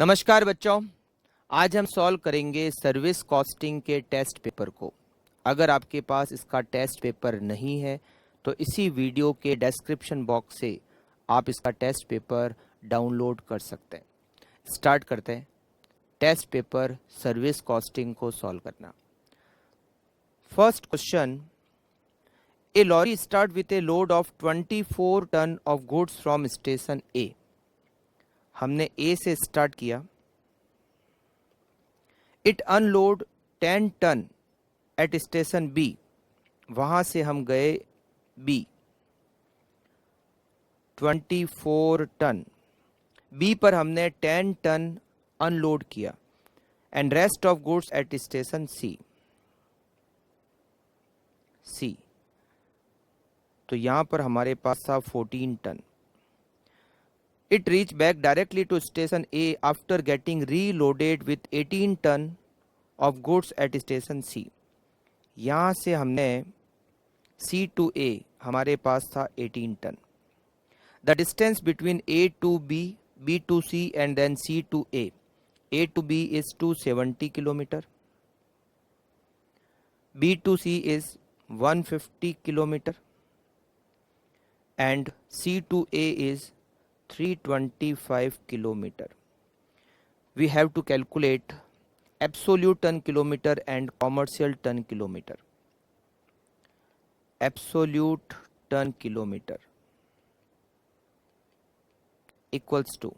नमस्कार बच्चों, आज हम सॉल्व करेंगे सर्विस कॉस्टिंग के टेस्ट पेपर को। अगर आपके पास इसका टेस्ट पेपर नहीं है तो इसी वीडियो के डिस्क्रिप्शन बॉक्स से आप इसका टेस्ट पेपर डाउनलोड कर सकते हैं। स्टार्ट करते हैं टेस्ट पेपर सर्विस कॉस्टिंग को सॉल्व करना। First question, a lorry start with a load of 24 ton of goods from station A. हमने ए से स्टार्ट किया। It unload 10 ton at station B. वहां से हम गए बी। 24 टन बी पर हमने 10 टन अनलोड किया and rest of goods at station C. तो यहां पर हमारे पास था 14 ton. It reached back directly to station A after getting reloaded with 18 ton of goods at station C. यहाँ से हमने C to A हमारे पास था 18 ton. The distance between A to B, B to C and then C to A to B is 270 kilometer. B to C is 150 kilometer and C to A is 325 kilometer. We have to calculate absolute ton kilometer and commercial ton kilometer. Absolute ton kilometer equals to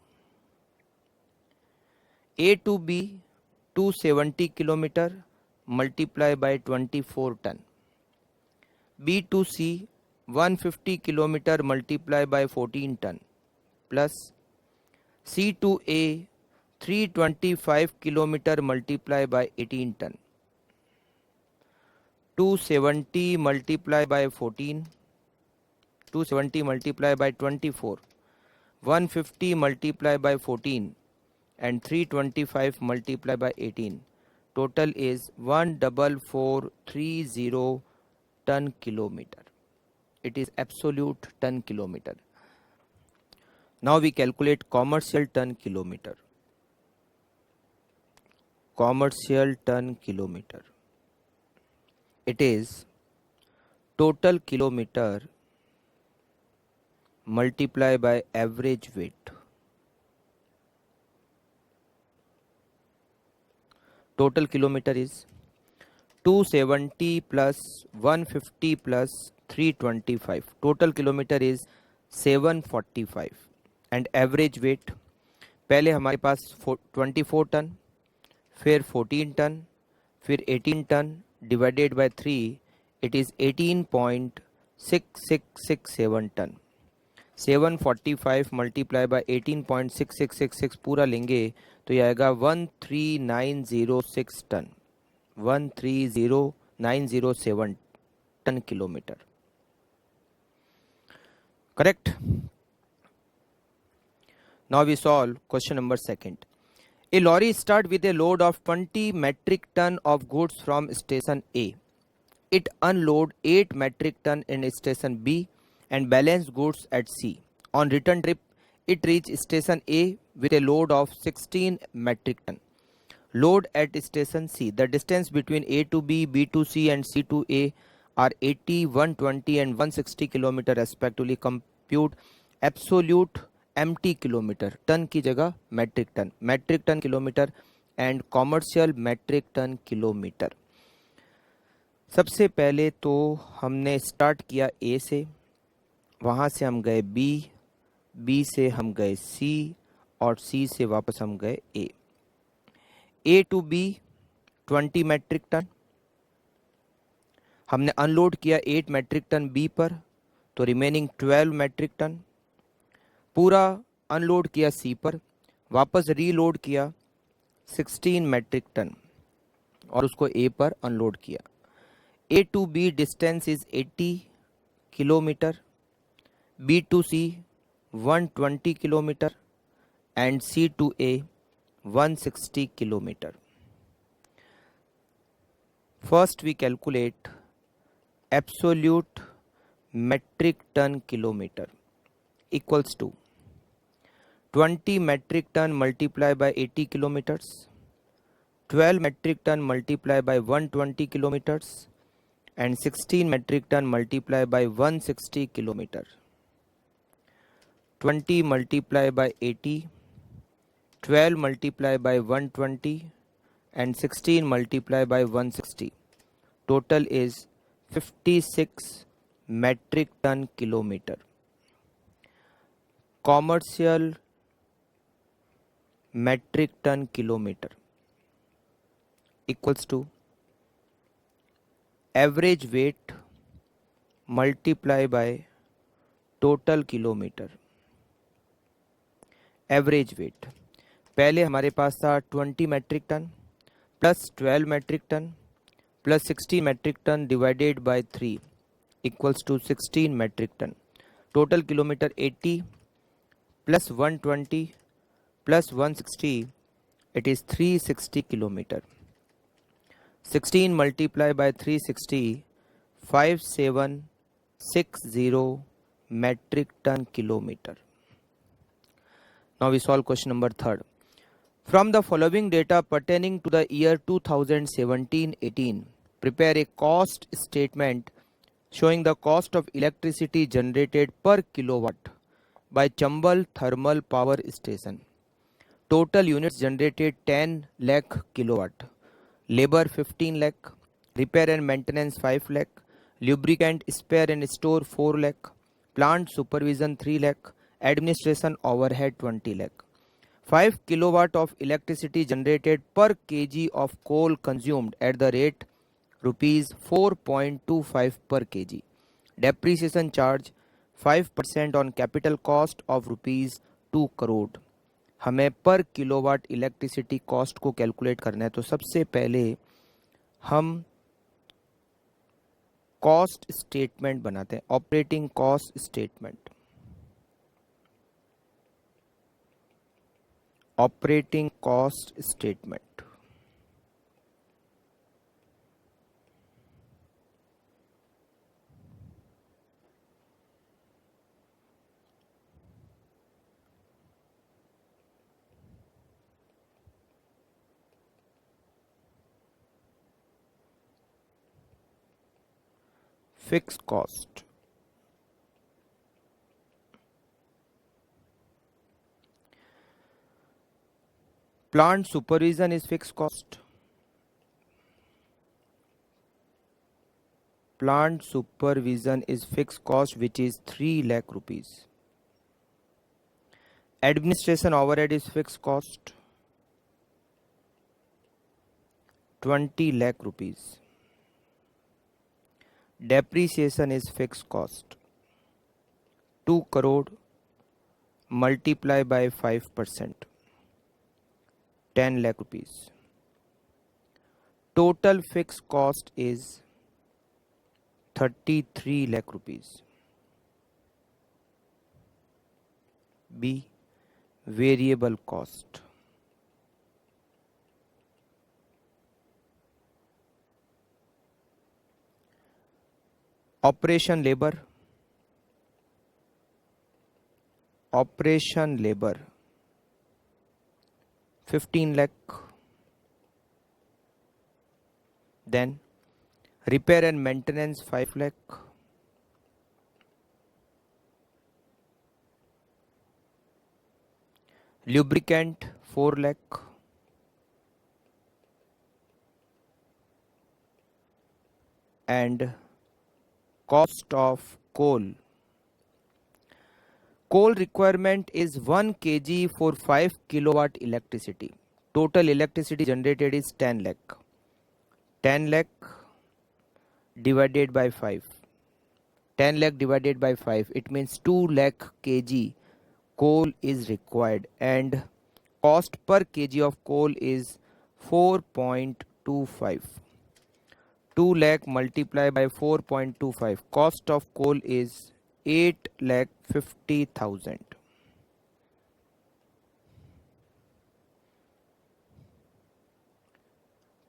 A to B 270 kilometer multiplied by 24 ton. B to C 150 kilometer multiplied by 14 ton. Plus C to A 325 kilometer multiplied by 18 ton. 270 multiplied by 14, 270 multiplied by 24, 150 multiplied by 14 and 325 multiplied by 18. Total is 14430 ton kilometer. It is absolute ton kilometer. Now we calculate commercial ton kilometer. Commercial ton kilometer. It is total kilometer multiplied by average weight. Total kilometer is 270 plus 150 plus 325. Total kilometer is 745. And average weight पहले हमारे पास 24 ton, फिर 14 ton, फिर 18 ton divided by 3, it is 18.6667 ton. 745 multiply by 18.6666 पूरा लेंगे तो यह आएगा 13906 ton, 13907 ton kilometre. Correct. Now we solve question number second. A lorry start with a load of 20 metric ton of goods from station A. It unload 8 metric ton in station B and balance goods at C. On return trip, it reach station A with a load of 16 metric ton. Load at station C. The distance between A to B, B to C and C to A are 80, 120 and 160 km respectively. Compute absolute MT kilometre, ton की जगह metric ton kilometre and commercial metric ton kilometre. सबसे पहले तो हमने start किया ए से, वहाँ से हम गए बी, बी से हम गए सी और सी से वापस हम गए ए टू बी 20 मैट्रिक टन। हमने अनलोड किया 8 मैट्रिक टन बी पर, तो रिमेनिंग 12 मैट्रिक टन। पूरा अनलोड किया सी पर, वापस रीलोड किया 16 मैट्रिक टन और उसको ए पर अनलोड किया। A to B distance is 80 kilometre, B to C 120 kilometre and C to A 160 kilometre. First we calculate absolute metric ton kilometer equals to 20 metric ton multiplied by 80 kilometers, 12 metric ton multiplied by 120 kilometers, and 16 metric ton multiplied by 160 kilometer. 20 multiplied by 80, 12 multiplied by 120, and 16 multiplied by 160. Total is 56 metric ton kilometer. Commercial metric ton kilometer equals to average weight multiplied by total kilometer. Average weight पहले हमारे पास था 20 metric ton plus 12 metric ton plus 60 metric ton divided by 3 equals to 16 metric ton. Total kilometre 80 plus 120 plus 160, it is 360 kilometer. 16 multiplied by 360, 5760 metric ton kilometer. Now we solve question number 3rd. From the following data pertaining to the year 2017-18, prepare a cost statement showing the cost of electricity generated per kilowatt by Chambal Thermal Power Station. Total units generated 10 lakh kilowatt. Labor 15 lakh. Repair and maintenance 5 lakh. Lubricant, spare and store 4 lakh. Plant supervision 3 lakh. Administration overhead 20 lakh. 5 kilowatt of electricity generated per kg of coal consumed at the rate rupees 4.25 per kg. Depreciation charge 5% on capital cost of rupees 2 crore. हमें पर kilowatt electricity cost को calculate करना है. तो सबसे पहले हम cost statement बनाते हैं. Operating cost statement. Operating cost statement. Fixed cost. Plant supervision is fixed cost. Plant supervision is fixed cost, which is 3 lakh rupees. Administration overhead is fixed cost, 20 lakh rupees. Depreciation is fixed cost, 2 crore multiplied by 5%, 10 lakh rupees. Total fixed cost is 33 lakh rupees. B. Variable cost. Operation labor. Operation labor 15 lakh. Then repair and maintenance 5 lakh. Lubricant 4 lakh. And cost of coal. Coal requirement is 1 kg for 5 kilowatt electricity. Total electricity generated is 10 lakh. 10 lakh divided by 5. 10 lakh divided by 5. It means 2 lakh kg coal is required, and cost per kg of coal is 4.25. 2 lakh multiplied by 4.25. Cost of coal is 8 lakh 50,000.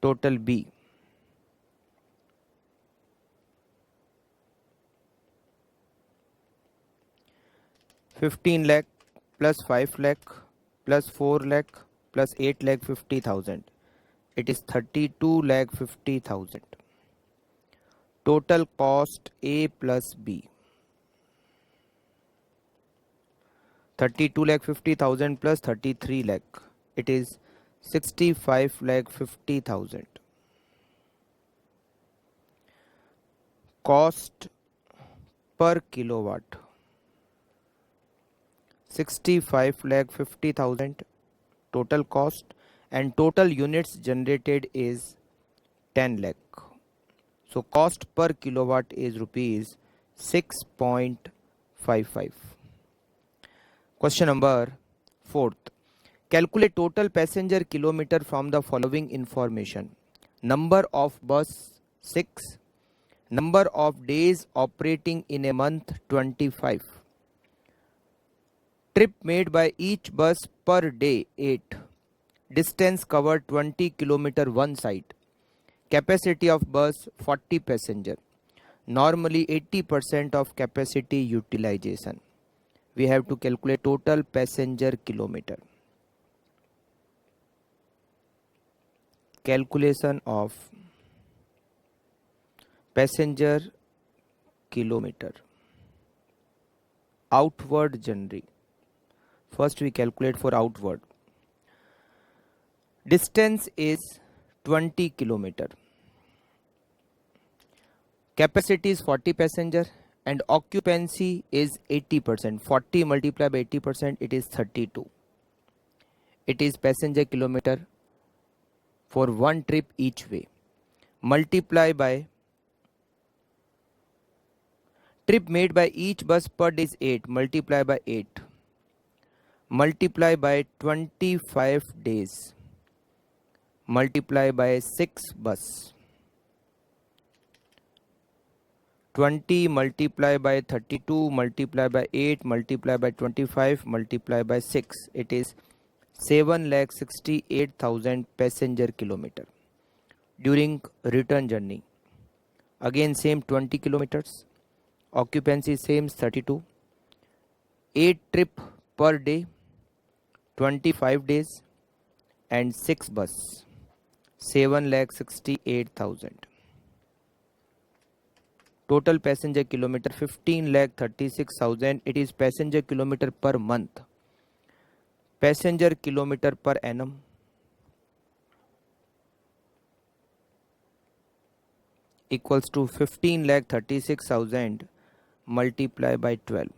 Total B. $15 lakh plus 5 lakh plus 4 lakh plus 8 lakh 50,000. It is 32 lakh 50,000. Total cost A plus B. 32 lakh 50,000 plus 33 lakh. It is 65 lakh 50,000. Cost per kilowatt 65 lakh 50,000 total cost, and total units generated is 10 lakh. So cost per kilowatt is rupees 6.55. Question number 4th. Calculate total passenger kilometer from the following information: number of bus 6, number of days operating in a month 25, trip made by each bus per day 8, distance covered 20 km one side, capacity of bus 40 passenger, normally 80% of capacity utilization. We have to calculate total passenger kilometer. Calculation of passenger kilometer. Outward journey. First we calculate for outward. Distance is 20 kilometer. Capacity is 40 passenger and occupancy is 80%. 40 multiplied by 80%, it is 32. It is passenger kilometer for one trip each way. Multiply by trip made by each bus per day is 8. Multiply by 8. Multiply by 25 days. Multiply by 6 bus. 20 multiply by 32 multiply by 8 multiply by 25 multiply by 6. It is 7,68,000 passenger kilometer during return journey. Again same 20 kilometers. Occupancy same 32. 8 trip per day, 25 days and 6 bus. 7,68,000. Total passenger kilometer 15,36,000. It is passenger kilometer per month. Passenger kilometer per annum equals to 15,36,000 multiplied by 12.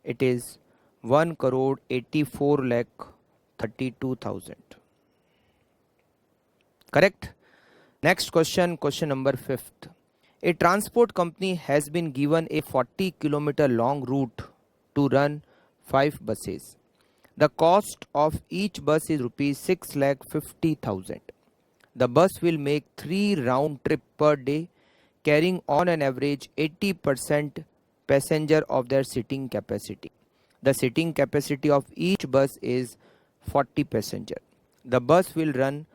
It is 1 crore 84 lakh 32,000. Correct? Next question, question number 5th. A transport company has been given a 40 kilometer long route to run 5 buses. The cost of each bus is rupees 6,50,000. The bus will make 3 round trip per day, carrying on an average 80% passenger of their seating capacity. The seating capacity of each bus is 40 passenger. The bus will run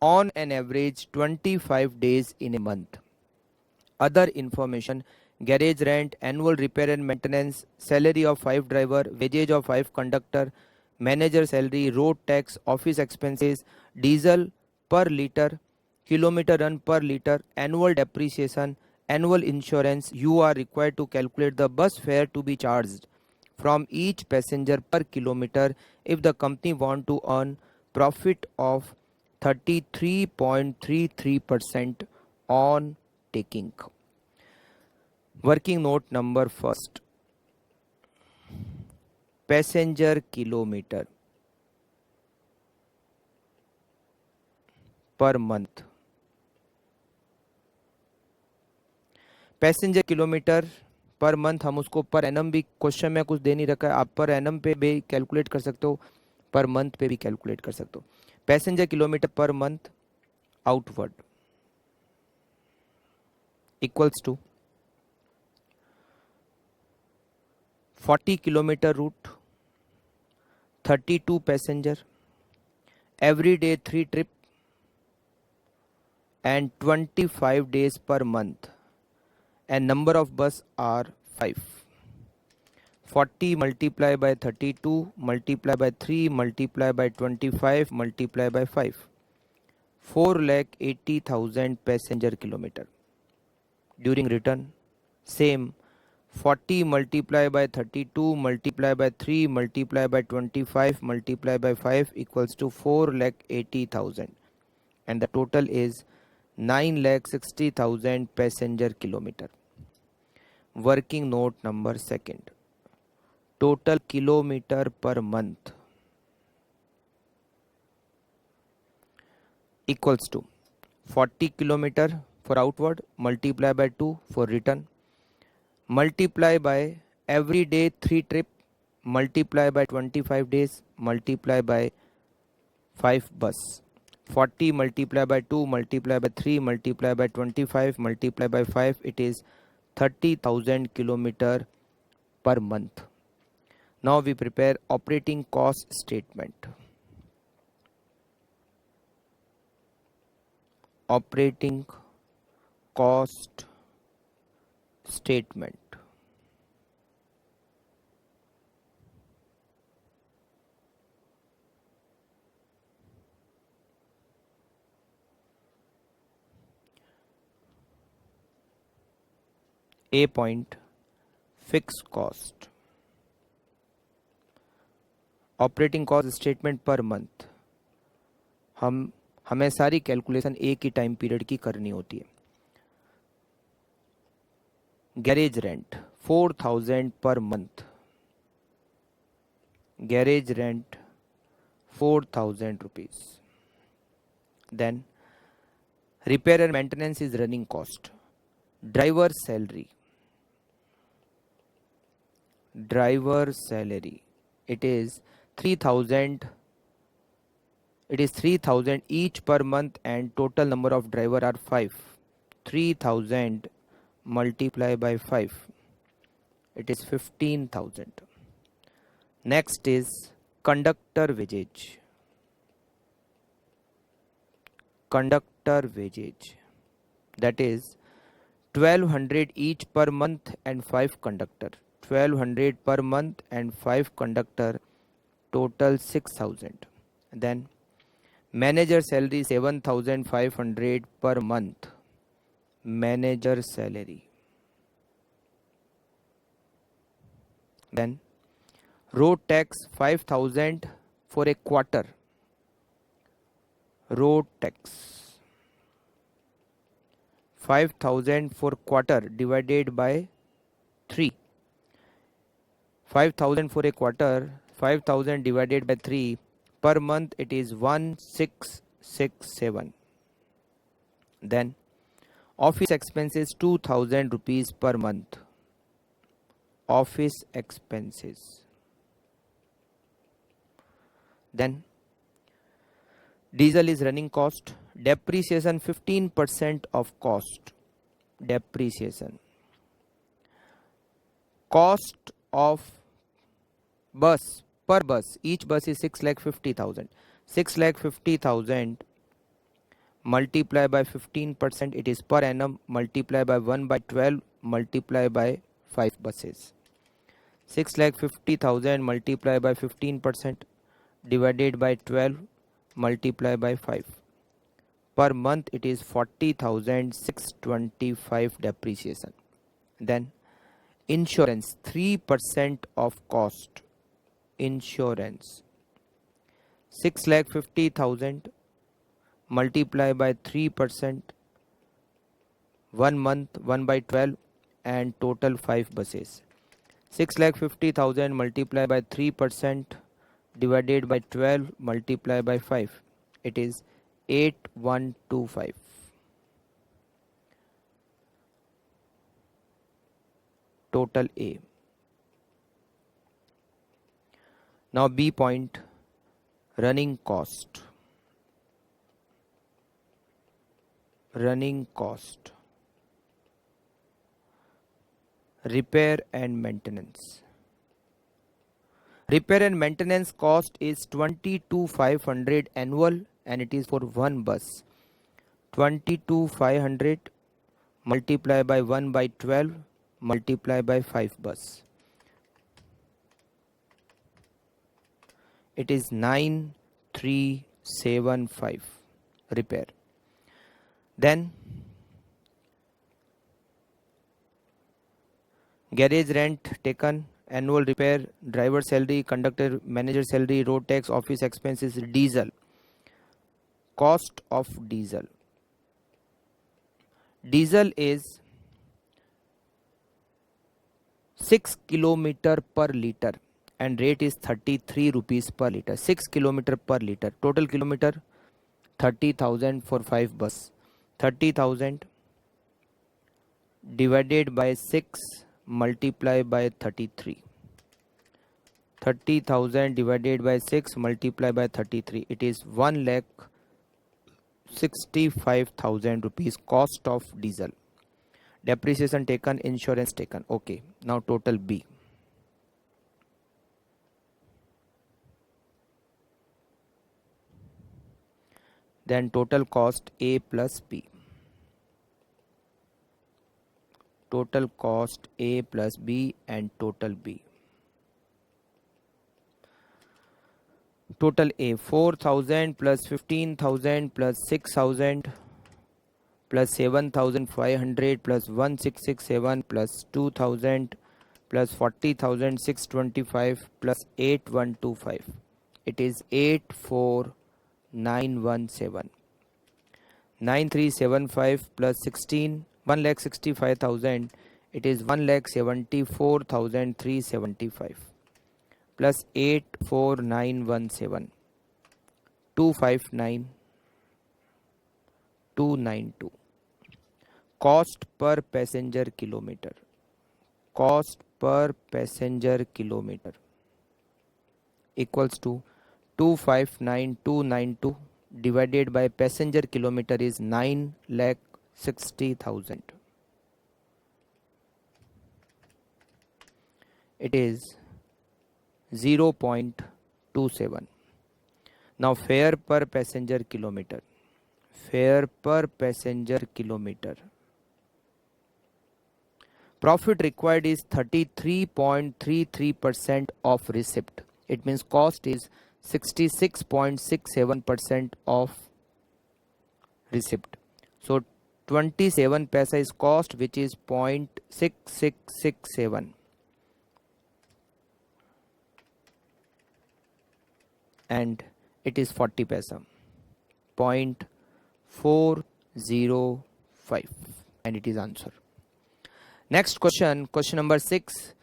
on an average 25 days in a month. Other information: garage rent, annual repair and maintenance, salary of 5 driver, wages of 5 conductor, manager salary, road tax, office expenses, diesel per liter, kilometer run per liter, annual depreciation, annual insurance. You are required to calculate the bus fare to be charged from each passenger per kilometer if the company want to earn profit of 33.33% on taking. Working note number first. Passenger kilometer per month. Passenger kilometre per month, हम उसको per annum भी question में कुछ दे नहीं रखा है, आप per annum पे भी कैलकुलेट कर सकते हो, पर मंथ पे भी कैलकुलेट कर सकते हो. Passenger kilometre per month outward equals to 40 kilometer route, 32 passenger, every day 3 trip and 25 days per month, and number of bus are 5. 40 multiply by 32 multiply by 3 multiply by 25 multiply by 5. 4,80,000 passenger kilometer. During return, same 40 multiply by 32 multiply by 3 multiply by 25 multiply by 5 equals to 4,80,000, and the total is 9,60,000 passenger kilometer. Working note number second. Total kilometer per month equals to 40 kilometer for outward multiply by 2 for return, multiply by every day 3 trip, multiply by 25 days, multiply by 5 bus. 40 multiply by 2 multiply by 3 multiply by 25 multiply by 5, it is 30,000 kilometer per month. Now we prepare operating cost statement. Operating cost statement. A point, fixed cost. Operating cost statement per month हमें सारी calculation एक ही time period की करनी होती है. Garage rent 4,000 per month. Garage rent 4,000 rupees. Then repair and maintenance is running cost. Driver salary. Driver salary. It is 3,000. It is 3,000 each per month, and total number of driver are 5. 3,000 multiply by 5. It is 15,000. Next is conductor wages. Conductor wages. That is 1,200 each per month and 5 conductor. 1,200 per month and 5 conductor, total 6,000. Then manager salary 7,500 per month. Manager salary. Then road tax 5,000 for a quarter. Road tax 5,000 for quarter divided by 3. 5,000 for a quarter, 5,000 divided by 3, per month it is 1,667. Then office expenses 2,000 rupees per month. Office expenses. Then diesel is running cost. Depreciation 15% of cost. Depreciation. Cost of bus per bus. Each bus is 6,50,000. 6,50,000 multiply by 15%, it is per annum, multiply by 1 by 12, multiply by 5 buses. 6,50,000 multiply by 15% divided by 12 multiply by 5. Per month it is 40,625 depreciation. Then insurance 3% of cost. Insurance 6,50,000 multiply by 3%, 1 month 1 by 12, and total 5 buses. 6,50,000 multiply by 3% divided by 12 multiply by 5. It is 8,125. Total A. Now B point, running cost. Running cost. Repair and maintenance. Repair and maintenance cost is 22,500 annual, and it is for one bus. 22,500 multiply by 1 by 12 multiply by 5 bus. It is 9375 repair. Then garage rent taken, annual repair, driver salary, conductor manager salary, road tax, office expenses, diesel. Cost of diesel. Diesel is 6 kilometer per liter and rate is 33 rupees per liter. 6 kilometer per liter. Total kilometer 30,000 for 5 bus. 30,000 divided by 6 multiply by 33. 30,000 divided by 6 multiply by 33. It is 1,65,000 rupees cost of diesel. Depreciation taken, insurance taken. Okay, now total B. Then total cost A plus B. Total cost A plus B and total B. Total A 4,000 plus 15,000 plus 6,000 plus 7,500 plus 1,667 plus 2,000 plus 40,625 plus 8,125. It is 8,4,917. 9,375 plus 16, 1,65,000. It is 1,74,375 plus 8,4,917. 259,292. Cost per passenger kilometer. Cost per passenger kilometer equals to 259,292 divided by passenger kilometer is 9,60,000. It is 0.27. Now fare per passenger kilometer. Fare per passenger kilometer. Profit required is 33.33% of receipt. It means cost is 66.67% of receipt. So 27 paisa is cost, which is 0.6667. And it is 40 paisa. 0.405. And it is answer. Next question, question number 6.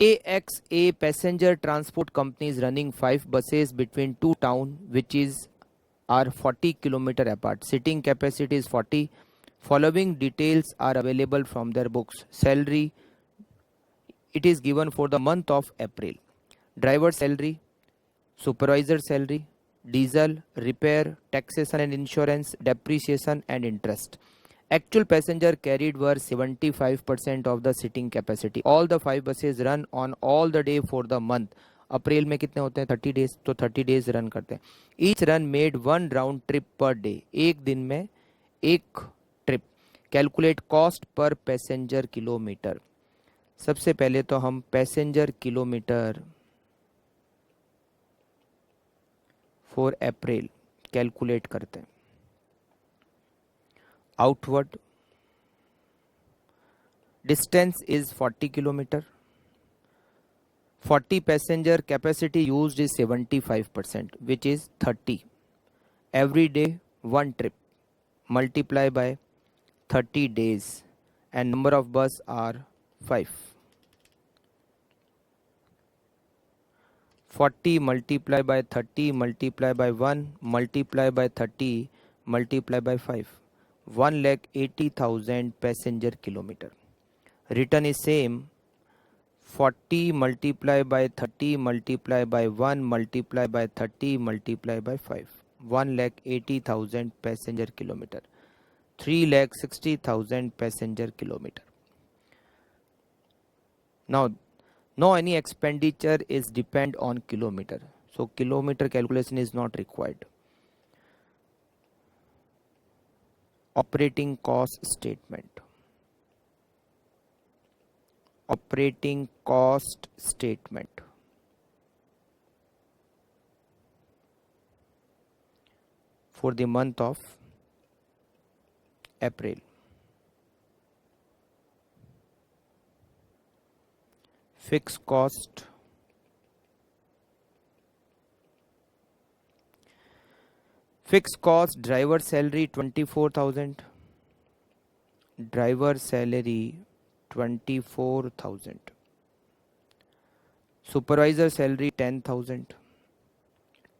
AXA passenger transport company is running 5 buses between 2 towns which are 40 km apart. Sitting capacity is 40. Following details are available from their books. Salary, it is given for the month of April. Driver salary, supervisor salary, diesel, repair, taxation and insurance, depreciation and interest. Actual passenger carried were 75% of the sitting capacity. All the 5 buses run on all the day for the month. अप्रैल में कितने होते हैं 30 days, तो 30 days run करते हैं. Each run made 1 round trip per day. एक दिन में एक trip. Calculate cost per passenger kilometre. सबसे पहले तो हम passenger kilometre for April calculate करते हैं. Outward distance is 40 kilometer. 40 passenger capacity used is 75%, which is 30. Every day 1 trip. Multiply by 30 days and number of bus are 5. 40 multiply by 30 multiply by 1 multiply by 30 multiply by 5. 1,80,000 passenger kilometer. Return is same. 40 multiply by 30 multiply by 1 multiply by 30 multiply by 5. 1,80,000 passenger kilometer. 3,60,000 passenger kilometer. Now, no any expenditure is depend on kilometer. So kilometer calculation is not required. Operating cost statement. Operating cost statement. for the month of April. Fixed cost driver salary 24,000. Driver salary 24,000. Supervisor salary 10,000.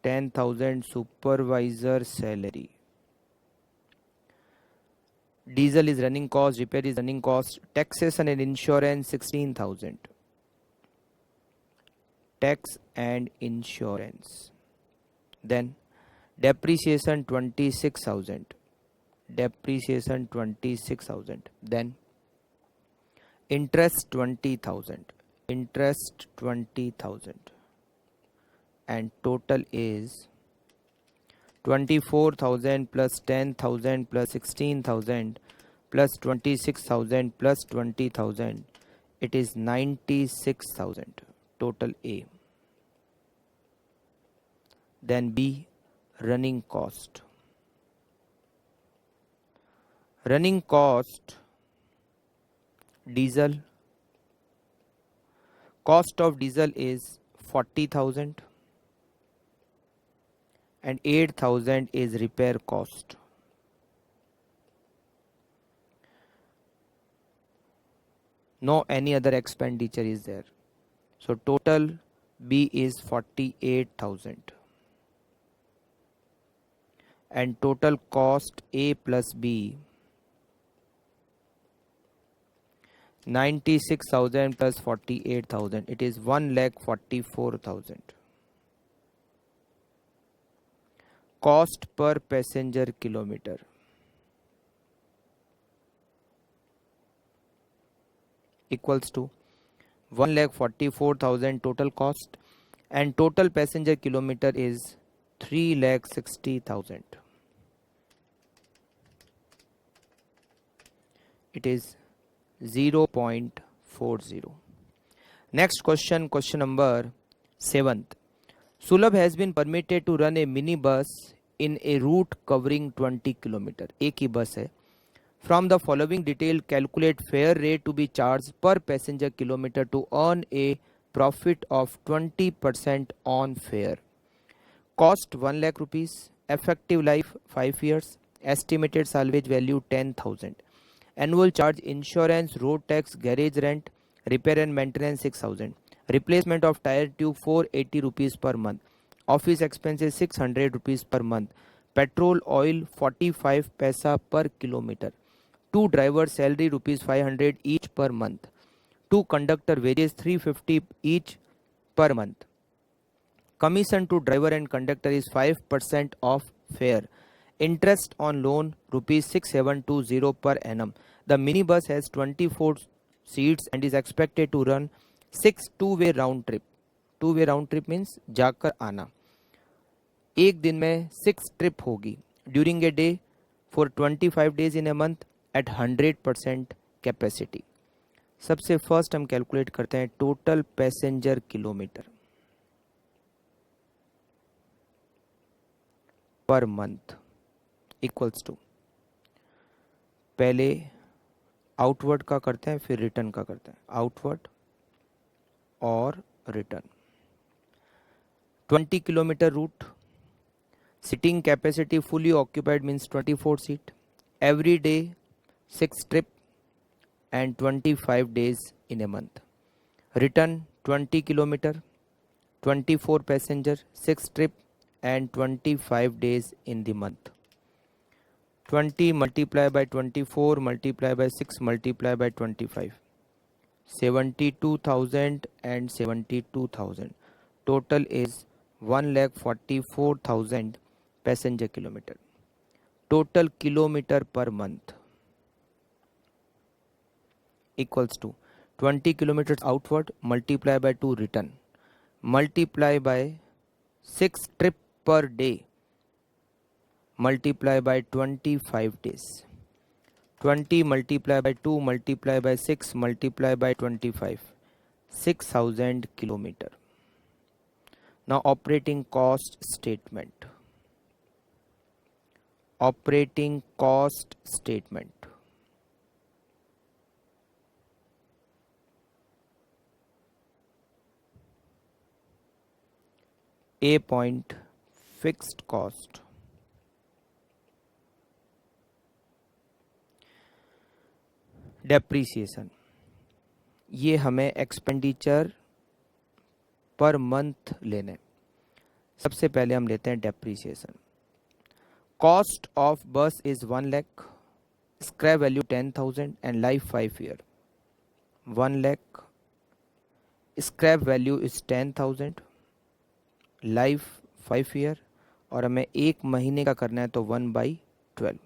10,000 supervisor salary. Diesel is running cost, repair is running cost, taxation and insurance 16,000. Tax and insurance. Then depreciation 26,000. Depreciation 26,000. Then interest 20,000. Interest 20,000. And total is 24,000 plus 10,000 plus 16,000 plus 26,000 plus 20,000. It is 96,000. Total A. Then B, running cost. Running cost, diesel. Cost of diesel is 40,000 and 8,000 is repair cost. No any other expenditure is there. So total B is 48,000. And total cost A plus B 96,000 plus 48,000. It is 1,44,000. Cost per passenger kilometer. Equals to 1,44,000 total cost and total passenger kilometer is 3,60,000. It is 0.40. Next question, question number 7th. Sulabh has been permitted to run a mini bus in a route covering 20 km. एक ही बस है. From the following detail, calculate fare rate to be charged per passenger kilometer to earn a profit of 20% on fare. Cost 1 lakh rupees. Effective life 5 years. Estimated salvage value 10,000. Annual charge insurance, road tax, garage rent, repair and maintenance 6,000. Replacement of tire tube 480 rupees per month. Office expenses 600 rupees per month. Petrol oil 45 paisa per kilometer. 2 drivers salary rupees 500 each per month. 2 conductor wages 350 each per month. Commission to driver and conductor is 5% of fare. Interest on loan rupees 6720 per annum. The minibus has 24 seats and is expected to run 6 two-way round trip. Two-way round trip means जाकर आना. एक दिन में 6 trip होगी. During a day for 25 days in a month at 100% capacity. सबसे first हम calculate करते हैं total passenger kilometre per month equals to, पहले आउटवर्ड का करते हैं फिर रिटर्न का करते हैं. आउटवर्ड और return. 20 kilometre route. Sitting capacity fully occupied means 24 seat. Every day 6 trip and 25 days in a month. Return 20 kilometer, 24 passenger, 6 trip and 25 days in the month. 20 multiplied by 24 multiplied by 6 multiplied by 25. 72,000 and 72,000. Total is 1,44,000 passenger kilometer. Total kilometer per month equals to 20 kilometers outward multiply by 2 return multiply by 6 trip per day multiply by 25 days. 20 multiply by 2 multiply by 6 multiply by 25. 6,000 kilometer. Now operating cost statement. Operating cost statement. A point, fixed cost. Depreciation. ये हमें expenditure per month लेने। सबसे पहले हम लेते हैं depreciation. Cost of बस is 1 lakh, scrap value 10,000 and life 5 year. 1 lakh, scrap value is 10,000, life 5 year, और हमें एक महीने का करना है तो 1/12।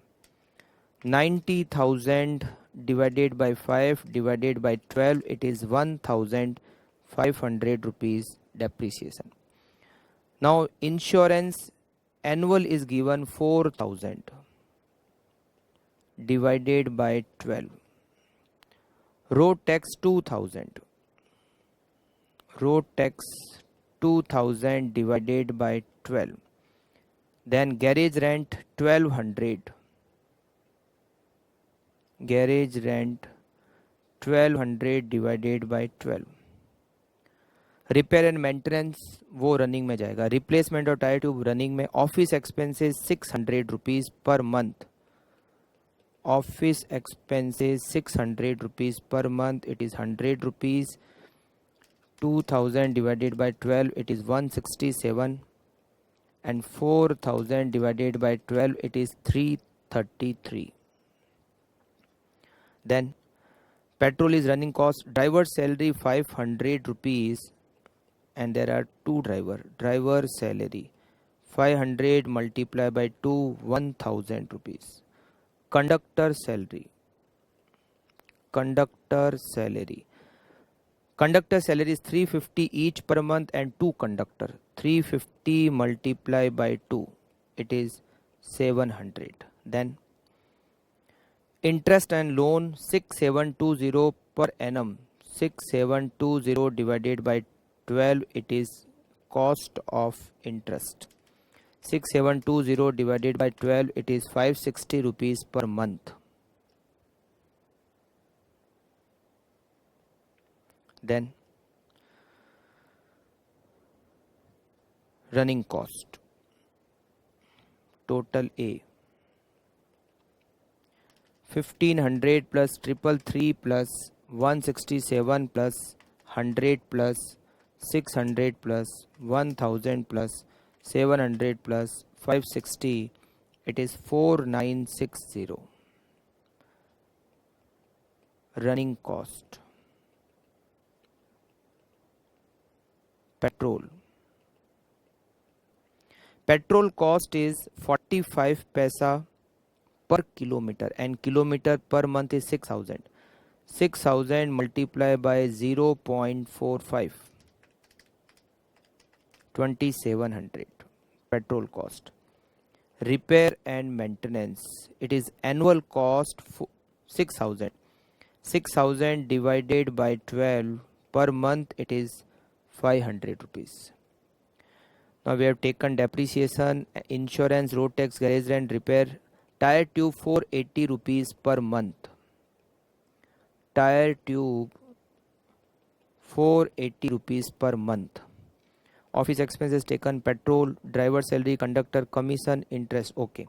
90,000 divided by 5 divided by 12, it is 1,500 rupees depreciation. Now insurance annual is given 4,000 divided by 12. Road tax 2,000. Road tax 2,000 divided by 12. Then garage rent 1,200. Garage rent 1,200 divided by 12. Repair and maintenance वो running में जाएगा। Replacement और tyre tube running में। Office expenses 600 rupees per month. Office expenses 600 rupees per month, it is 100 rupees. 2,000 divided by 12, it is 167, and 4,000 divided by 12, it is 333. Then petrol is running cost. Driver salary 500 rupees, and there are two driver salary 500 multiplied by 2, 1,000 rupees. Conductor salary is 350 each per month, and 2 conductor. 350 multiplied by 2, it is 700. Then interest and loan 6720 per annum. 6720 divided by 12, it is cost of interest. 6720 divided by 12, it is 560 rupees per month. Then running cost, total A 1,500 plus 333 plus 167 plus 100 plus 600 plus 1,000 plus 700 plus 560, it is 4,960. Running cost. Petrol cost is 45 paisa per kilometer, and kilometer per month is 6,000. 6,000 multiplied by 0.45, 2,700 petrol cost. Repair and maintenance, it is annual cost 6,000. 6,000 divided by 12 per month, it is 500 rupees. Now we have taken depreciation, insurance, road tax, garage rent, repair. Tire tube 480 rupees per month. Tire tube 480 rupees per month. Office expenses taken, petrol, driver salary, conductor, commission, interest. Okay.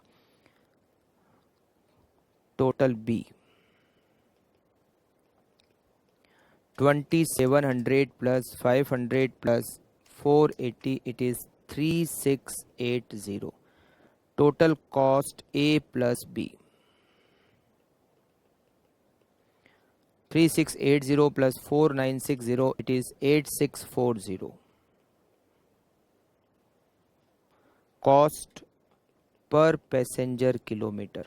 Total B 2,700 plus 500 plus 480, it is 3,680. Total cost A plus B 3,680 plus 4,960, it is 8,640. Cost per passenger kilometer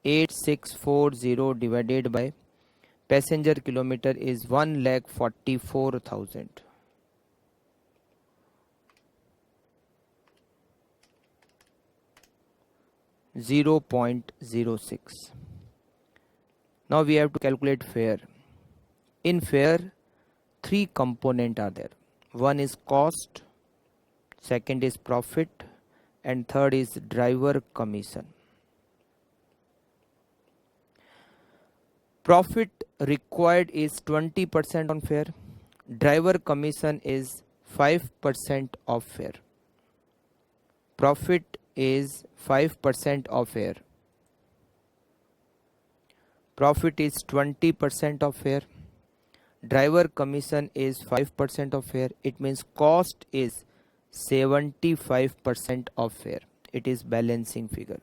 8,640 divided by passenger kilometer is 1,44,000. 0.06. Now we have to calculate fare. In fare, 3 components are there. One is cost, second is profit, and third is driver commission. Profit required is 20% on fare. Driver commission is 5% of fare. Profit is 5% of fare. Profit is 20% of fare. Driver commission is 5% of fare. It means cost is 75% of fare. It is balancing figure.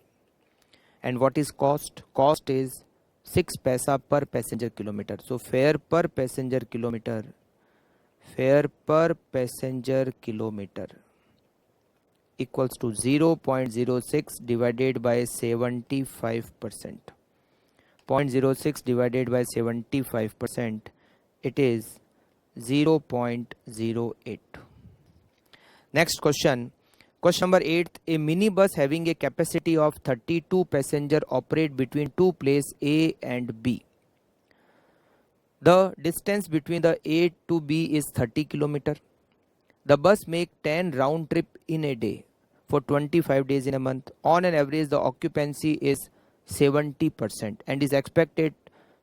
And what is cost? Cost is 6 paisa per passenger kilometer. So fare per passenger kilometer equals to 0.06 divided by 75%. 0.06 divided by 75%, it is 0.08. Next question. Question number 8. A minibus having a capacity of 32 passengers operate between two places A and B. The distance between the A to B is 30 km. The bus make 10 round trip in a day for 25 days in a month. On an average, the occupancy is 70% and is expected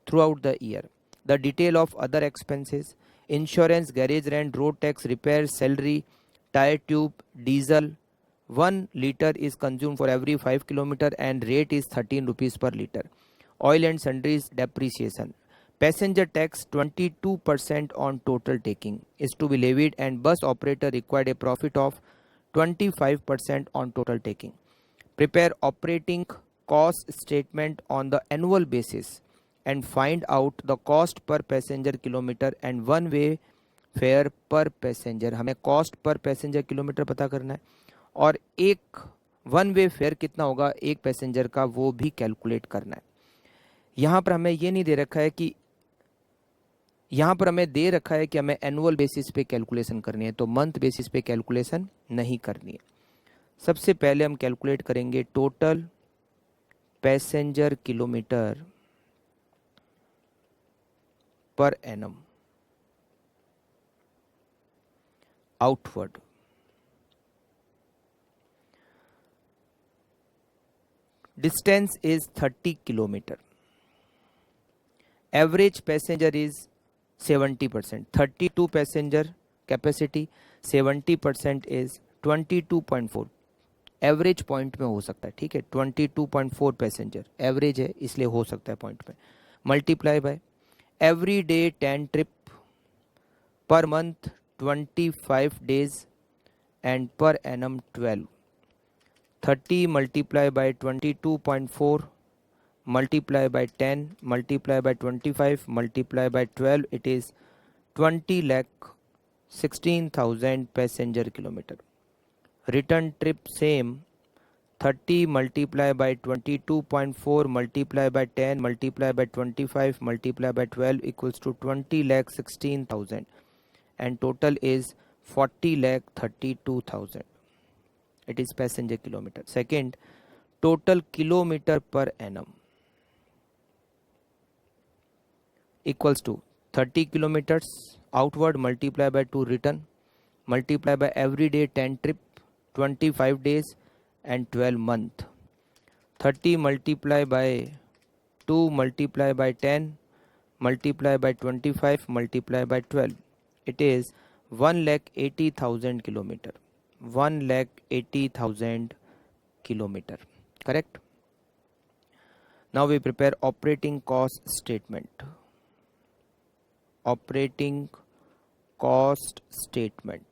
throughout the year. The detail of other expenses: insurance, garage rent, road tax, repairs, salary, tire tube, diesel. 1 liter is consumed for every 5 km and rate is 13 rupees per liter. Oil and sundries, depreciation. Passenger tax 22% on total taking is to be levied, and bus operator required a profit of 25% on total taking. Prepare operating cost statement on the annual basis and find out the cost per passenger kilometer and one way fare per passenger. हमें cost per passenger kilometer पता करना है और एक one way fair कितना होगा एक passenger का वो भी कैलकुलेट करना है. यहाँ पर हमें ये नहीं दे रखा है कि यहाँ पर हमें दे रखा है कि हमें एनुअल बेसिस पे कैलकुलेशन करनी है, तो मंथ बेसिस पे कैलकुलेशन नहीं करनी है. सबसे पहले हम कैलकुलेट करेंगे total passenger kilometre per annum outward. Distance is 30 km. Average passenger is 70%. 32 passenger capacity, 70% is 22.4. Average point में हो सकता है, ठीक है. 22.4 पैसेंजर एवरेज है इसलिए हो सकता है पॉइंट में. Multiply by every day 10 trip, per month 25 days and per annum 12. 30 multiply by 22.4 multiply by 10 multiply by 25 multiply by 12, it is 20 lakh 16,000 passenger kilometer. Return trip same, 30 multiply by 22.4 multiply by 10 multiply by 25 multiply by 12 equals to 20 lakh 16,000 and total is 40 lakh 32,000. It is passenger kilometer. Second, total kilometer per annum equals to 30 kilometers outward multiply by 2 return multiply by every day 10 trip, 25 days and 12 month. 30 multiply by 2 multiply by 10 multiply by 25 multiply by 12. It is 1,80,000 kilometer. 1,80,000 kilometer. Correct? Now we prepare operating cost statement. Operating cost statement.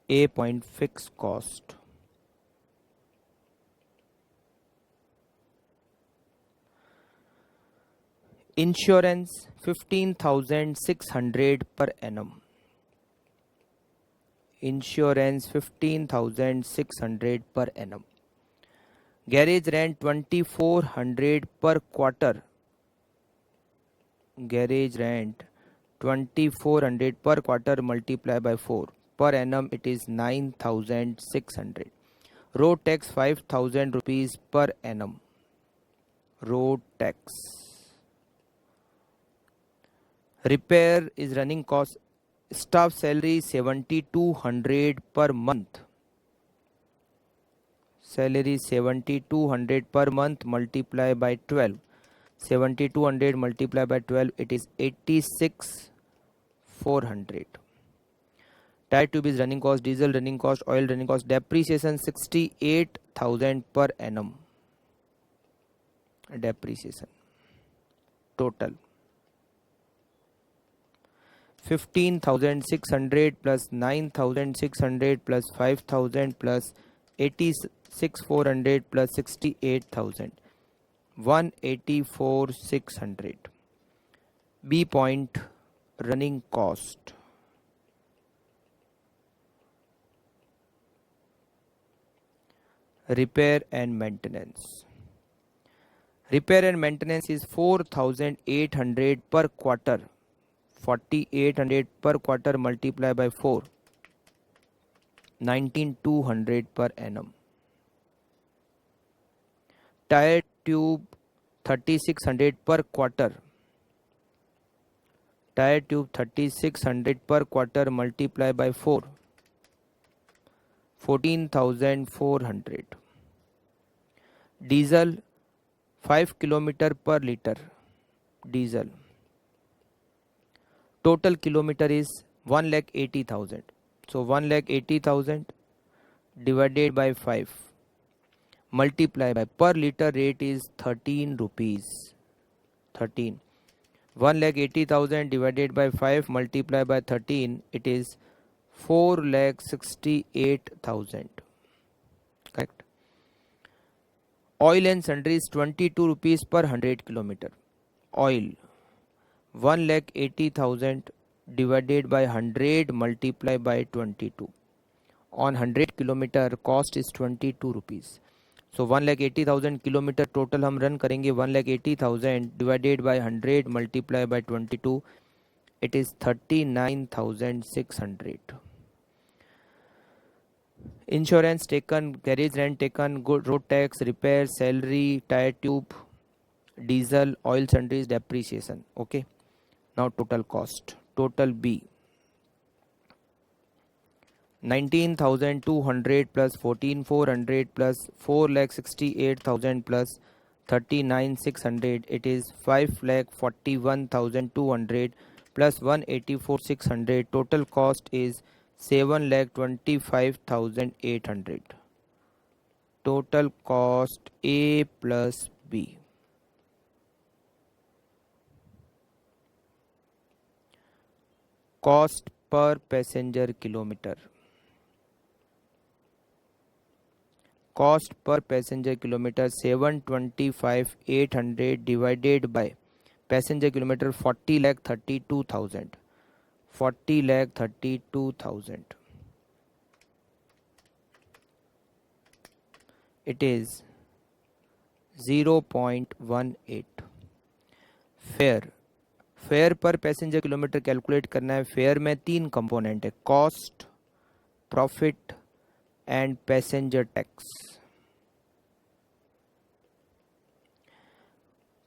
A point fixed cost. Insurance 15,600 per annum. Insurance 15,600 per annum. Garage rent 2,400 per quarter. Garage rent 2,400 per quarter multiply by 4. Per annum it is 9,600. Road tax 5,000 rupees per annum. Road tax. Repair is running cost. Staff salary 7,200 per month. Salary 7,200 per month, multiply by 12. 7,200 multiply by 12, it is 86,400. Tire tube is running cost, diesel running cost, oil running cost, depreciation 68,000 per annum. Depreciation total 15,600 plus 9,600 plus 5,000 plus 86,400 plus 68,000, 184,600. B point, running cost. Repair and maintenance. Repair and maintenance is 4,800 per quarter. 4,800 per quarter multiply by 4. 19,200 per annum. Tire tube 3,600 per quarter. Tire tube 3,600 per quarter multiply by 4. 14,400. Diesel 5 kilometer per liter. Diesel. Total kilometer is 1,80,000. So 1,80,000 divided by 5. Multiply by, per liter rate is 13 rupees. 13. 1,80,000 divided by 5 multiply by 13, it is 4,68,000. Correct. Oil and sundries 22 rupees per 100 kilometer. Oil 1,80,000 divided by 100 multiply by 22. On 100 kilometer cost is 22 rupees. So 1,80,000 kilometre total हम run करेंगे. 1,80,000 divided by 100 multiply by 22, it is 39,600. Insurance taken, garage rent taken, good road tax, repair, salary, tire tube, diesel, oil sundries, depreciation. Okay. Now total cost. Total B. 19,200 plus 14,400 plus 4,68,000 plus 39,600. It is 5,41,200 plus 184,600. Total cost is 7,25,800. Total cost A plus B. Cost per passenger kilometer. Cost per passenger kilometer 725,800 divided by passenger kilometer 40,32,000. 40,32,000. It is 0.18. Fare. Fair पर passenger kilometre calculate करना है. Fair में 3 component है, cost, profit and passenger tax.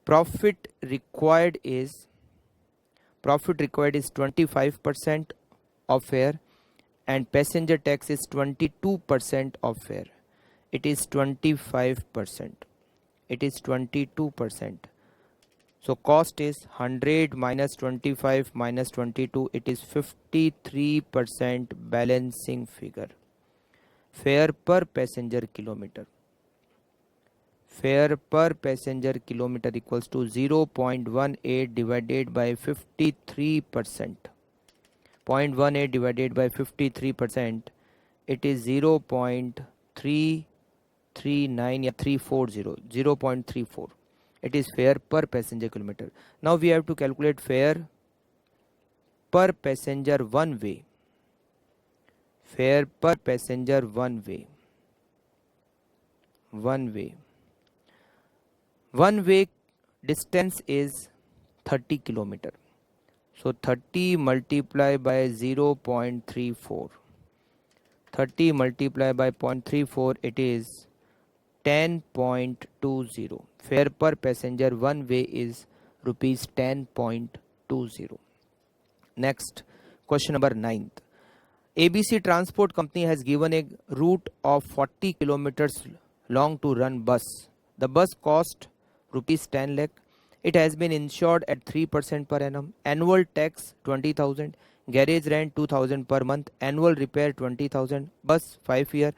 Profit required is 25% of fare and passenger tax is 22% of fare. It is 25%. It is 22%. So cost is 100 minus 25 minus 22. It is 53% balancing figure. Fare per passenger kilometer. Fare per passenger kilometer equals to 0.18 divided by 53%. 0.18 divided by 53%. It is 0.339 or 340. 0.34. It is fare per passenger kilometer. Now we have to calculate fare per passenger one way. Fare per passenger one way. One way. One way distance is 30 kilometer. So 30 multiplied by 0.34. 30 multiplied by 0.34, it is 10.20. Fare per passenger one way is rupees 10.20. Next, question number 9. ABC Transport Company has given a route of 40 kilometers long to run bus. The bus cost rupees 10 lakh. It has been insured at 3% per annum. Annual tax 20,000. Garage rent 2,000 per month. Annual repair 20,000. Bus 5 year.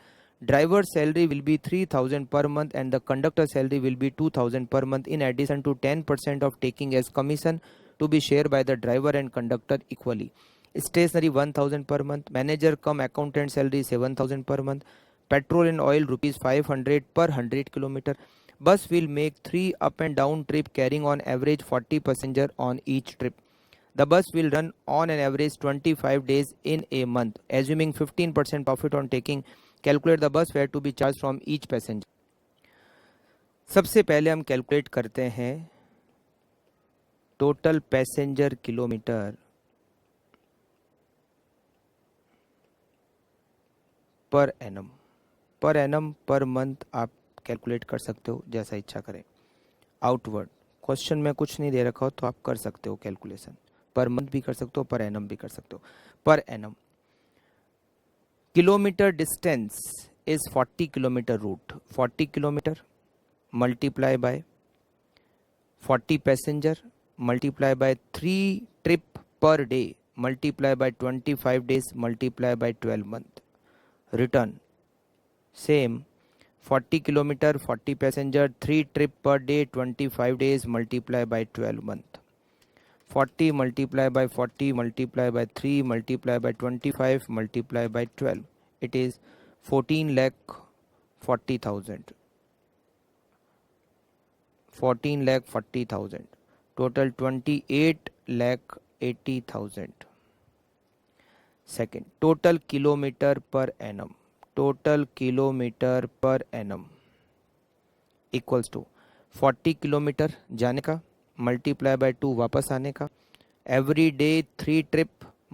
Driver's salary will be 3,000 per month and the conductor salary will be 2,000 per month in addition to 10% of taking as commission to be shared by the driver and conductor equally. Stationery 1,000 per month. Manager cum accountant salary 7,000 per month. Petrol and oil rupees 500 per 100 kilometer. Bus will make 3 up and down trip carrying on average 40 passenger on each trip. The bus will run on an average 25 days in a month. Assuming 15% profit on taking, calculate the bus fare to be charged from each passenger. सबसे पहले हम calculate करते हैं total passenger kilometre per annum per month आप calculate कर सकते हो जैसा इच्छा करें. आउटवर्ड क्वेश्चन में कुछ नहीं दे रखा हो तो आप कर सकते हो कैलकुलेशन. पर मंथ भी कर सकते हो, पर एनम भी कर सकते हो. Per annum kilometre distance is 40 kilometre route. 40 kilometre multiply by 40 passenger multiply by 3 trip per day multiply by 25 days multiply by 12 month. Return same 40 kilometer, 40 passenger, 3 trip per day, 25 days multiply by 12 month. 40 multiply by 40 multiply by 3 multiply by 25 multiply by 12. It is 14 lakh 40,000. 14 lakh 40,000. Total 28 lakh 80,000. Second, total kilometer per annum. Total kilometer per annum equals to 40 kilometre जाने का multiply by 2 वापस आने का. Every day 3 trip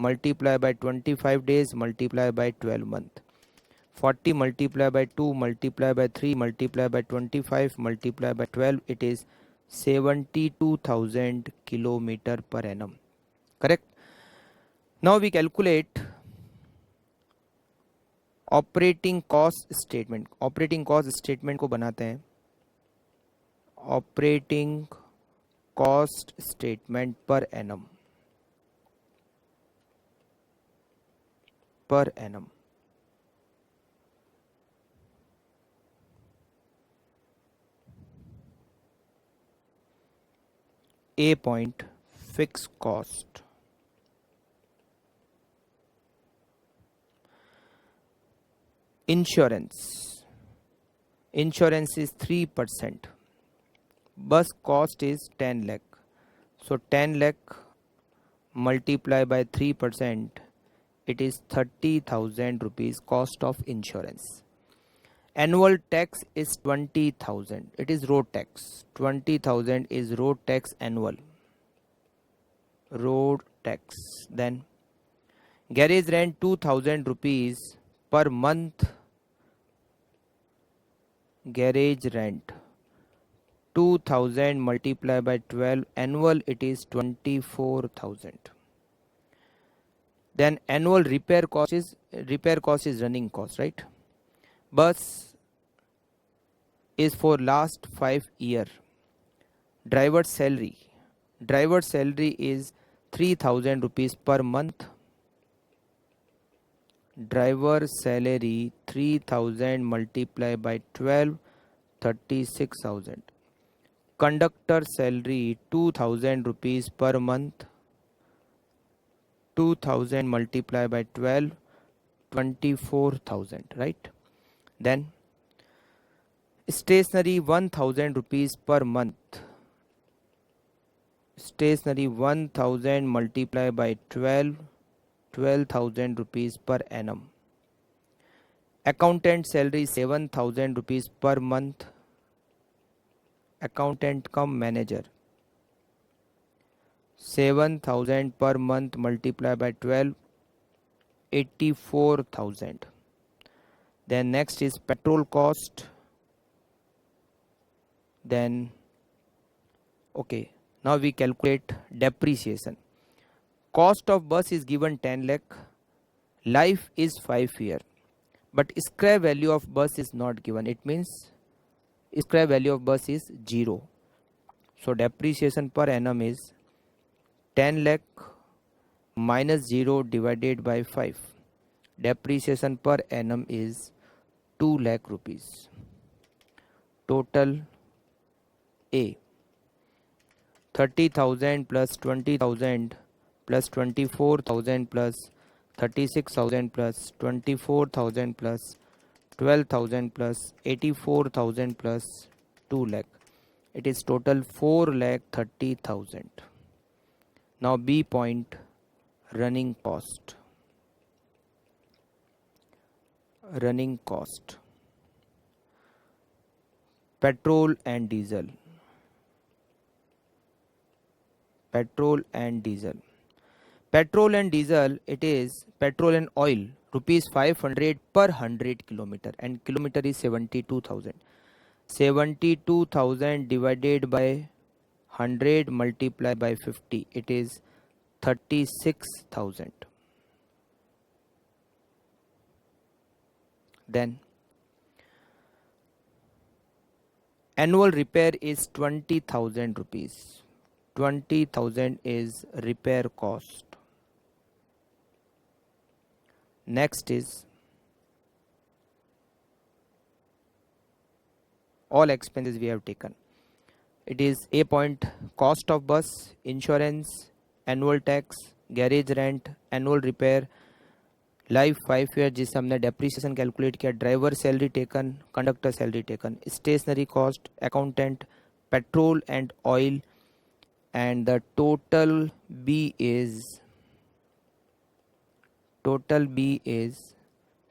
multiply by 25 days multiply by 12 month. 40 multiply by 2 multiply by 3 multiply by 25 multiply by 12. It is 72,000 kilometre per annum. Correct. Now we calculate operating cost statement. Operating cost statement को बनाते हैं. Operating cost statement per annum. Per annum a point fix cost. Insurance is 3%. Bus cost is 10 lakh. So 10 lakh multiplied by 3%, it is 30,000 rupees cost of insurance. Annual tax is 20,000. It is road tax. 20,000 is road tax annual. Road tax. Then garage rent 2,000 rupees per month. Garage rent 2,000 multiplied by 12 annual, it is 24,000. Then annual repair cost is running cost, right? Bus is for last 5 year. Driver's salary is 3,000 rupees per month. Driver salary 3,000 multiplied by 12, 36,000. Conductor salary 2,000 rupees per month. 2,000 multiplied by 12, 24,000, right? Then stationery 1,000 rupees per month. Stationery 1,000 multiplied by 12, 12,000 rupees per annum. Accountant salary 7,000 rupees per month. Accountant cum manager 7,000 per month multiplied by 12, 84,000. Then next is petrol cost. Then okay, now we calculate depreciation. Cost of bus is given 10 lakh, life is 5 year, but scrap value of bus is not given. It means scrap value of bus is 0. So depreciation per annum is 10 lakh minus 0 divided by 5. Depreciation per annum is 2 lakh rupees. Total A 30,000 plus 20,000 plus 24,000 plus 36,000 plus 24,000 plus 12,000 plus 84,000 plus 2 lakh. It is total 4 lakh 30,000. Now B point, running cost. Running cost. Petrol and diesel. Petrol and diesel. Petrol and diesel, it is petrol and oil, rupees 500 per 100 kilometer, and kilometer is 72,000. 72,000 divided by 100 multiplied by 50, it is 36,000. Then annual repair is 20,000 rupees. 20,000 is repair cost. Next is all expenses we have taken. It is A point, cost of bus, insurance, annual tax, garage rent, annual repair, life 5 year जिससे हमने depreciation calculate किया, driver salary taken, conductor salary taken, stationery cost, accountant, petrol and oil, and the total B is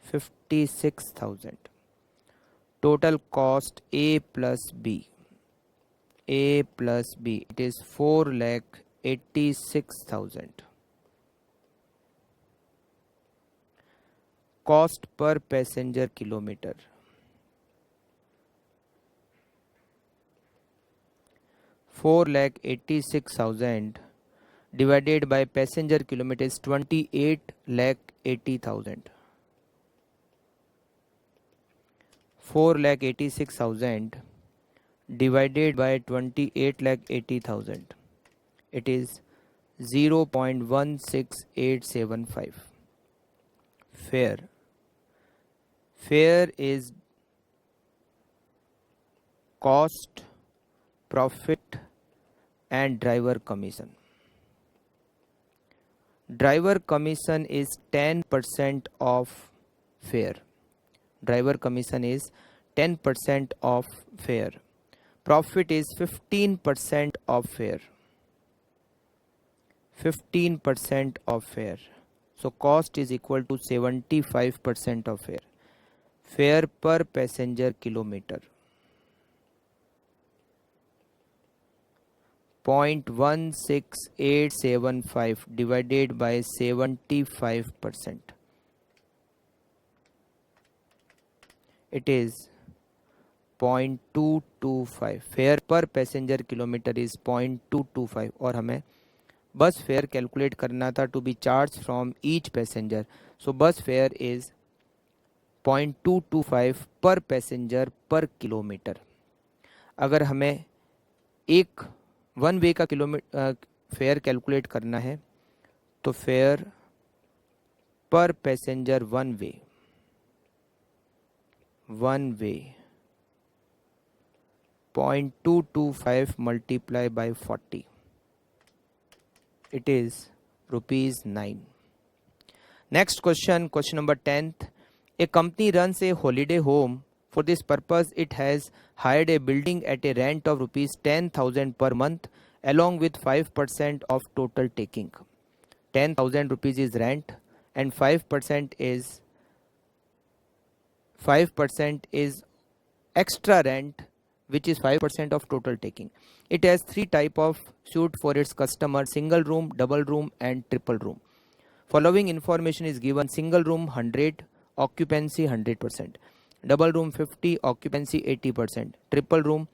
56,000. Total cost A plus B, it is 4,86,000. Cost per passenger kilometer. 4,86,000 divided by passenger kilometer is 28,80,000. 4,86,000 divided by 28,80,000. It is 0.16875. Fare is cost, profit and driver commission. Driver commission is 10% of fare. Driver commission is 10% of fare. Profit is 15% of fare. 15% of fare. So cost is equal to 75% of fare. Fare per passenger kilometer. 0.16875 divided by 75%. It is 0.225. Fare per passenger kilometer is 0.225 और हमें बस fair calculate करना था to be charge from each passenger. So bus fare is 0.225 पर passenger पर kilometre. अगर हमें एक वन वे का किलोमीटर फेयर कैलकुलेट करना है तो फेयर पर passenger one way 0.225 multiplied by 40. It is rupees 9. Next question, question number 10th. A company runs a holiday home. For this purpose, it has hired a building at a rent of rupees 10,000 per month along with 5% of total taking. 10,000 rupees is rent and 5% is extra rent, which is 5% of total taking. It has 3 type of suite for its customer: single room, double room and triple room. Following information is given: single room 100 occupancy 100%. Double room 50, occupancy 80%. Triple room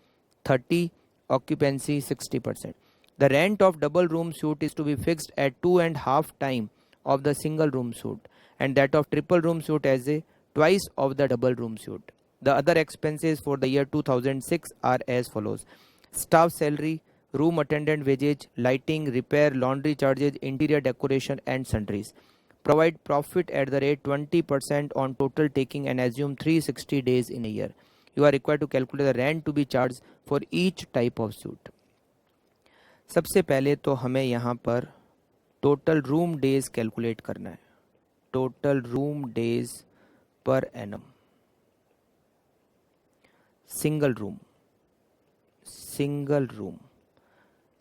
30, occupancy 60%. The rent of double room suite is to be fixed at 2.5 times of the single room suite, and that of triple room suite as a twice of the double room suite. The other expenses for the year 2006 are as follows: staff salary, room attendant wages, lighting, repair, laundry charges, interior decoration and sundries. Provide profit at the rate 20% on total taking and assume 360 days in a year. You are required to calculate the rent to be charged for each type of suite. सबसे पहले तो हमें यहाँ पर total room days calculate करना है. Total room days per annum. Single room. Single room.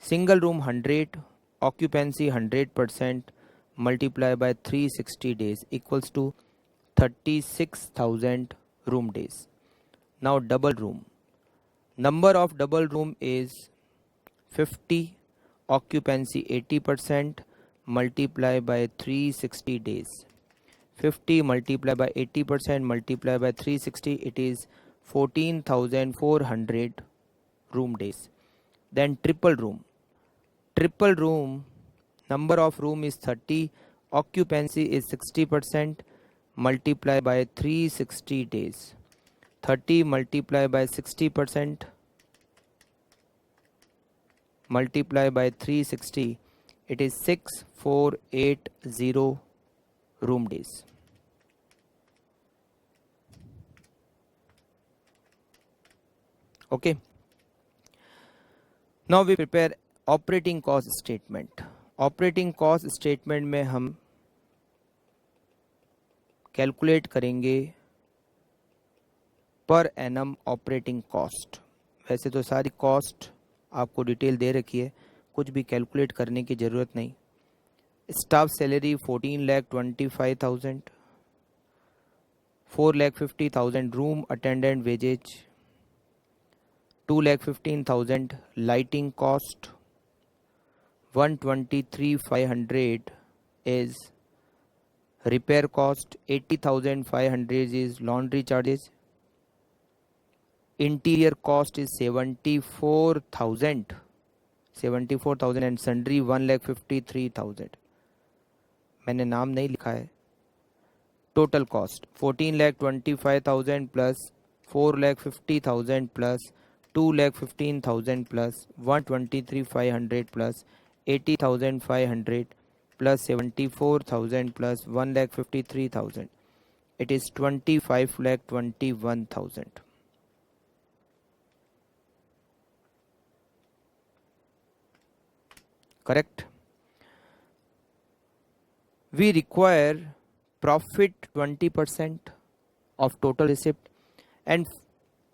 Single room 100, occupancy 100%, multiply by 360 days equals to 36,000 room days. Now double room. Number of double room is 50, occupancy 80%, multiply by 360 days. 50 multiply by 80% multiply by 360, it is 14,400 room days. Then triple room. Triple room, number of room is 30, occupancy is 60%, multiply by 360 days. 30 multiply by 60%, multiply by 360, it is 6480 room days. Okay. Now we prepare operating cost statement. Operating cost statement में हम calculate करेंगे per annum operating cost. वैसे तो सारी cost आपको detail दे रखी है, कुछ भी कैलकुलेट करने की ज़रूरत नहीं. Staff salary 14,25,000, 4,50,000 room attendant wages, 2,15,000 lighting cost, 123,500 is repair cost, 80,500 is laundry charges, interior cost is 74,000 and sundry 1,53,000. मैंने नाम नहीं लिखा है. Total cost 14,25,000 plus 4,50,000 plus 2,15,000 plus 123,500 plus 80,500 plus 74,000 plus 1,53,000. It is 25,21,000. Correct? We require profit 20% of total receipt. And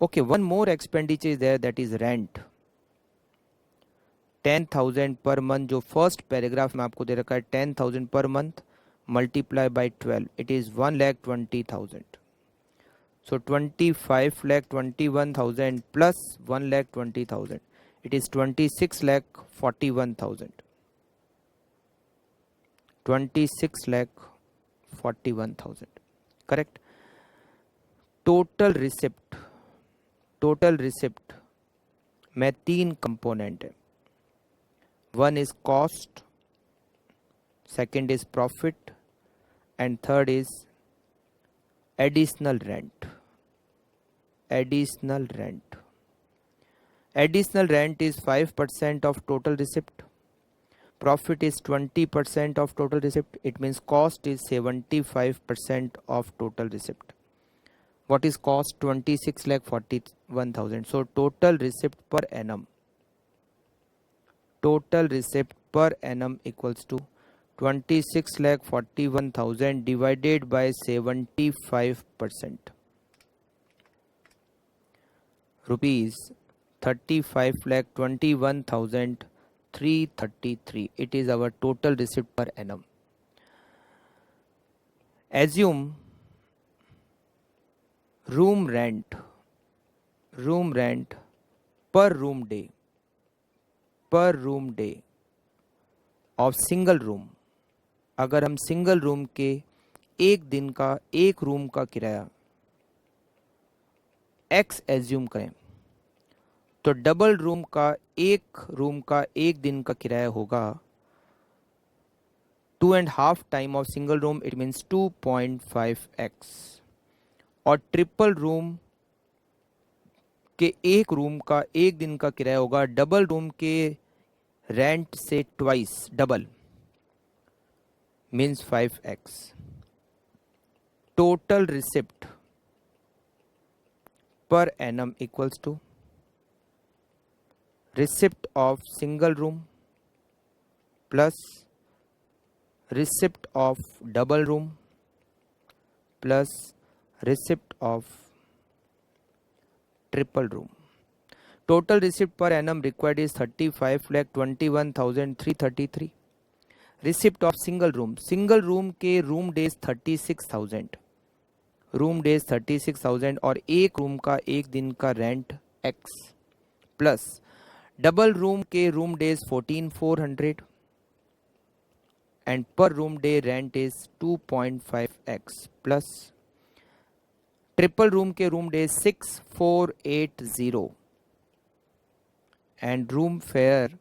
okay, one more expenditure is there, that is rent. 10,000 per month. जो first paragraph में आपको दे रखा है 10,000 per month multiply by 12, it is 1,20,000. So 25,21,000 plus 1,20,000, it is 26,41,000. 26,41,000. Correct? Total receipt में 3 component है. One is cost, second is profit, and third is additional rent. Additional rent. Additional rent is 5% of total receipt. Profit is 20% of total receipt. It means cost is 75% of total receipt. What is cost? 26,41,000. So total receipt per annum. Total receipt per annum equals to 26,41,000 divided by 75%. Rupees 35,21,333. It is our total receipt per annum. Assume room rent per room day of single room. अगर हम single room के एक दिन का एक room का किराया x assume करें, तो डबल रूम का एक दिन का किराया होगा 2.5 time of single room, it means 2.5x। और ट्रिपल रूम के एक रूम का एक दिन का किराया होगा डबल रूम के रेंट से twice, double means 5x। Total receipt per annum equals to receipt of single room plus receipt of double room plus receipt of triple room. Total receipt per annum required is 35,21,333. Receipt of single room के room days 36,000, room days 36,000 और एक room का एक दिन का rent x plus double room के room days 14,400 and per room day rent is 2.5x plus triple room के room days 6,480 and room fare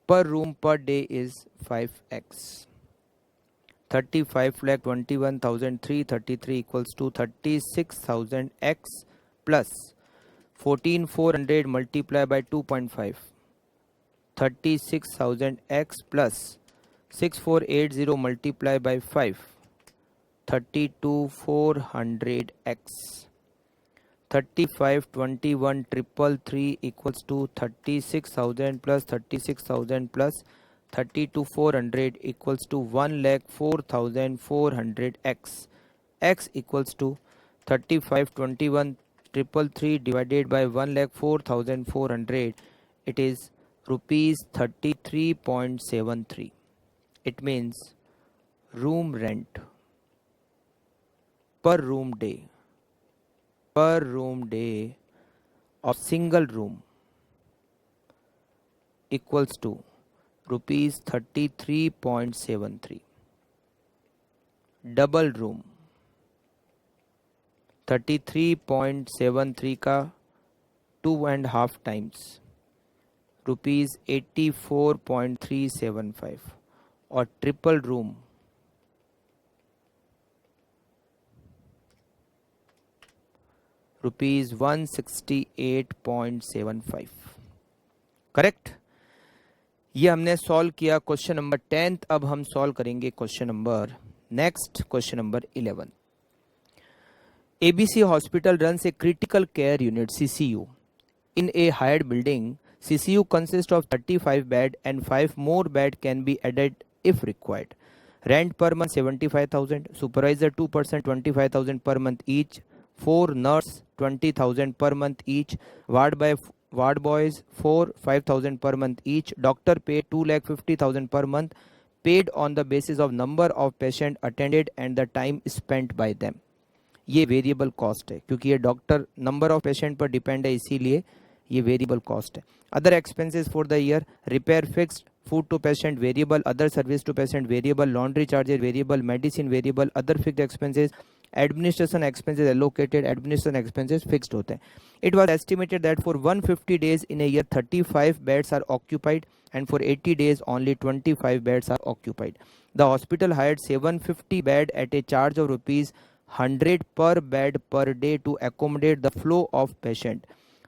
per room per day is 5x. 35,21,333 equals to 36,000x plus 14,400 multiplied by 2.5. 36,000x plus 6,480 multiplied by 5. 32,400x. 35,21,333 equals to 36,000 plus 36,000 plus 32,400 equals to 1,04,400x. X equals to 35,21,333 divided by 1,04,400. It is rupees 33.73. It means room rent per room day of single room equals to rupees 33.73. Double room 33.73 का 2.5 times rupees 84.375 और triple room rupees 168.75। Correct. ये हमने solve किया question number 10। अब हम solve करेंगे question number 11। ABC Hospital runs a critical care unit CCU in a hired building. CCU consists of 35 bed and 5 more bed can be added if required. Rent per month 75,000. Supervisor 2% 25,000 per month each. 4 nurse 20,000 per month each. Ward boys 4 5,000 per month each. Doctor paid 2,50,000 per month, paid on the basis of number of patient attended and the time spent by them. ये variable cost है क्योंकि ये doctor number of patient पर depend है, इसीलिए ये variable cost है. Other expenses for the year, repair fixed, food to patient variable, other service to patient variable, laundry charges variable, medicine variable, other fixed expenses, administration expenses allocated, administration expenses fixed होते हैं. It was estimated that for 150 days in a year 35 beds are occupied and for 80 days only 25 beds are occupied. The hospital hired 750 bed at a charge of rupees 100 per bed per day to accommodate the flow of patient.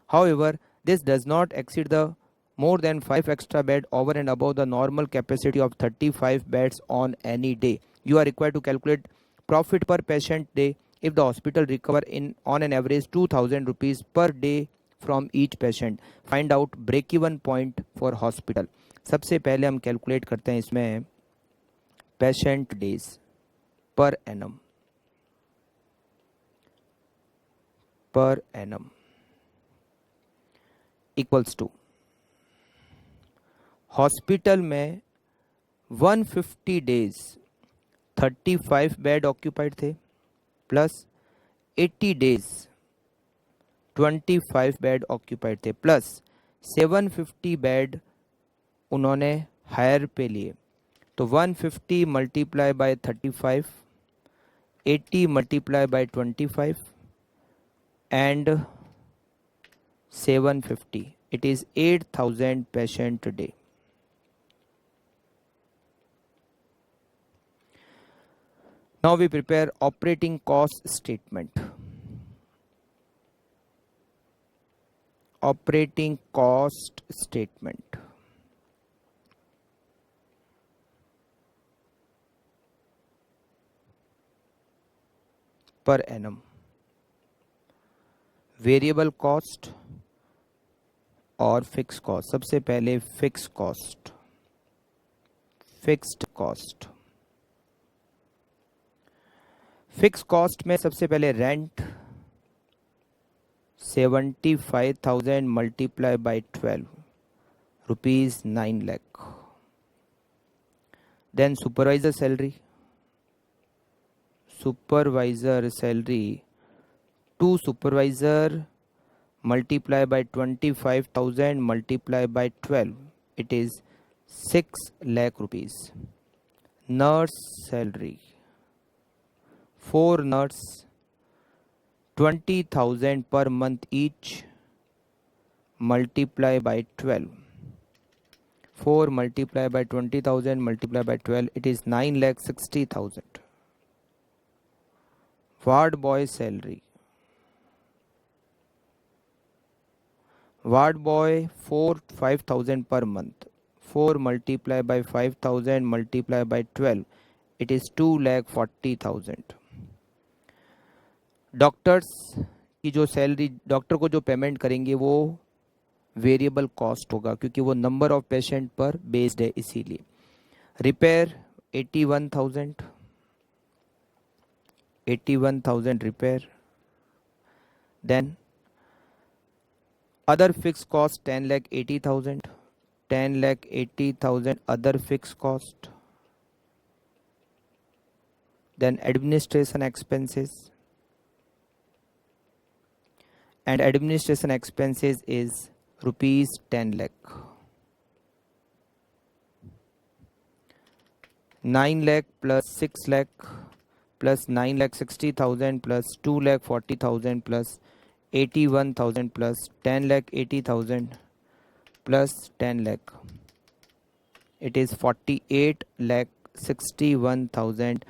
However, this does not exceed the more than 5 extra bed over and above the normal capacity of 35 beds on any day. You are required to calculate profit per patient day if the hospital recover on an average 2,000 rupees per day from each patient. Find out break even point for hospital. सबसे पहले हम calculate करते हैं इसमें patient days per annum equals to hospital में 150 days 35 bed occupied थे plus 80 days 25 bed occupied थे plus 750 bed उन्होंने हायर पे लिए. तो 150 multiply by 35 80 multiplied by 25 and 750. It is 8,000 patient today. Now we prepare operating cost statement. Operating cost statement. Per annum. Variable cost और fix cost. सबसे पहले fix cost. Fixed cost. Fix cost में सबसे पहले rent 75,000 multiply by 12 rupees 9 lakh. Then supervisor salary. Supervisor salary 2 supervisor multiply by 25,000 multiply by 12, it is 6 lakh rupees. Nurse salary 4 nurse 20,000 per month each multiply by 12. 4 multiply by 20,000 multiply by 12, it is 9,60,000. Ward boy salary. Ward boy 5,000 per month. 4 multiplied by 5,000 multiplied by 12. It is 2,40,000. Doctors की जो salary, doctor को जो payment करेंगे वो variable cost होगा क्योंकि वो number of patient पर बेस्ड है, इसीलिए. Repair 81,000 repair. Then other fixed cost 10,80,000. 10,80,000 other fixed cost. Then administration expenses. And administration expenses is rupees 10 lakh. 9 lakh plus 6 lakh plus 9,60,000 plus 2,40,000 plus 81,000 plus 10,80,000 plus 10 lakh. It is 48,61,000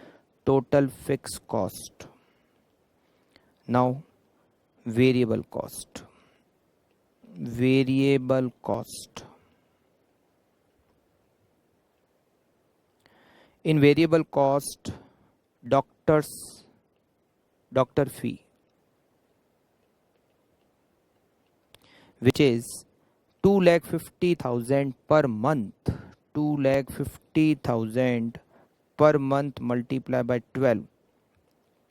total fixed cost. Now variable cost. Variable cost. In variable cost, doctor fee, which is 2,50,000 per month. 2,50,000 per month multiplied by 12.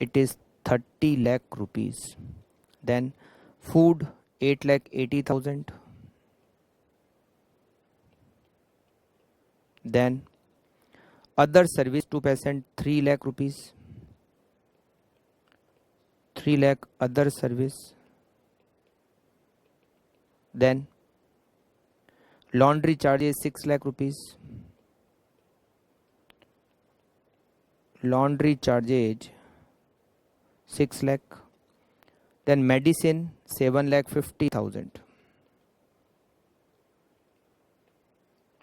It is 30 lakh rupees. Then food 8,80,000. Then other service to patient 3 lakh rupees. 3 lakh other service. Then laundry charges 6 lakh rupees. Laundry charges 6 lakh. Then medicine 7,50,000.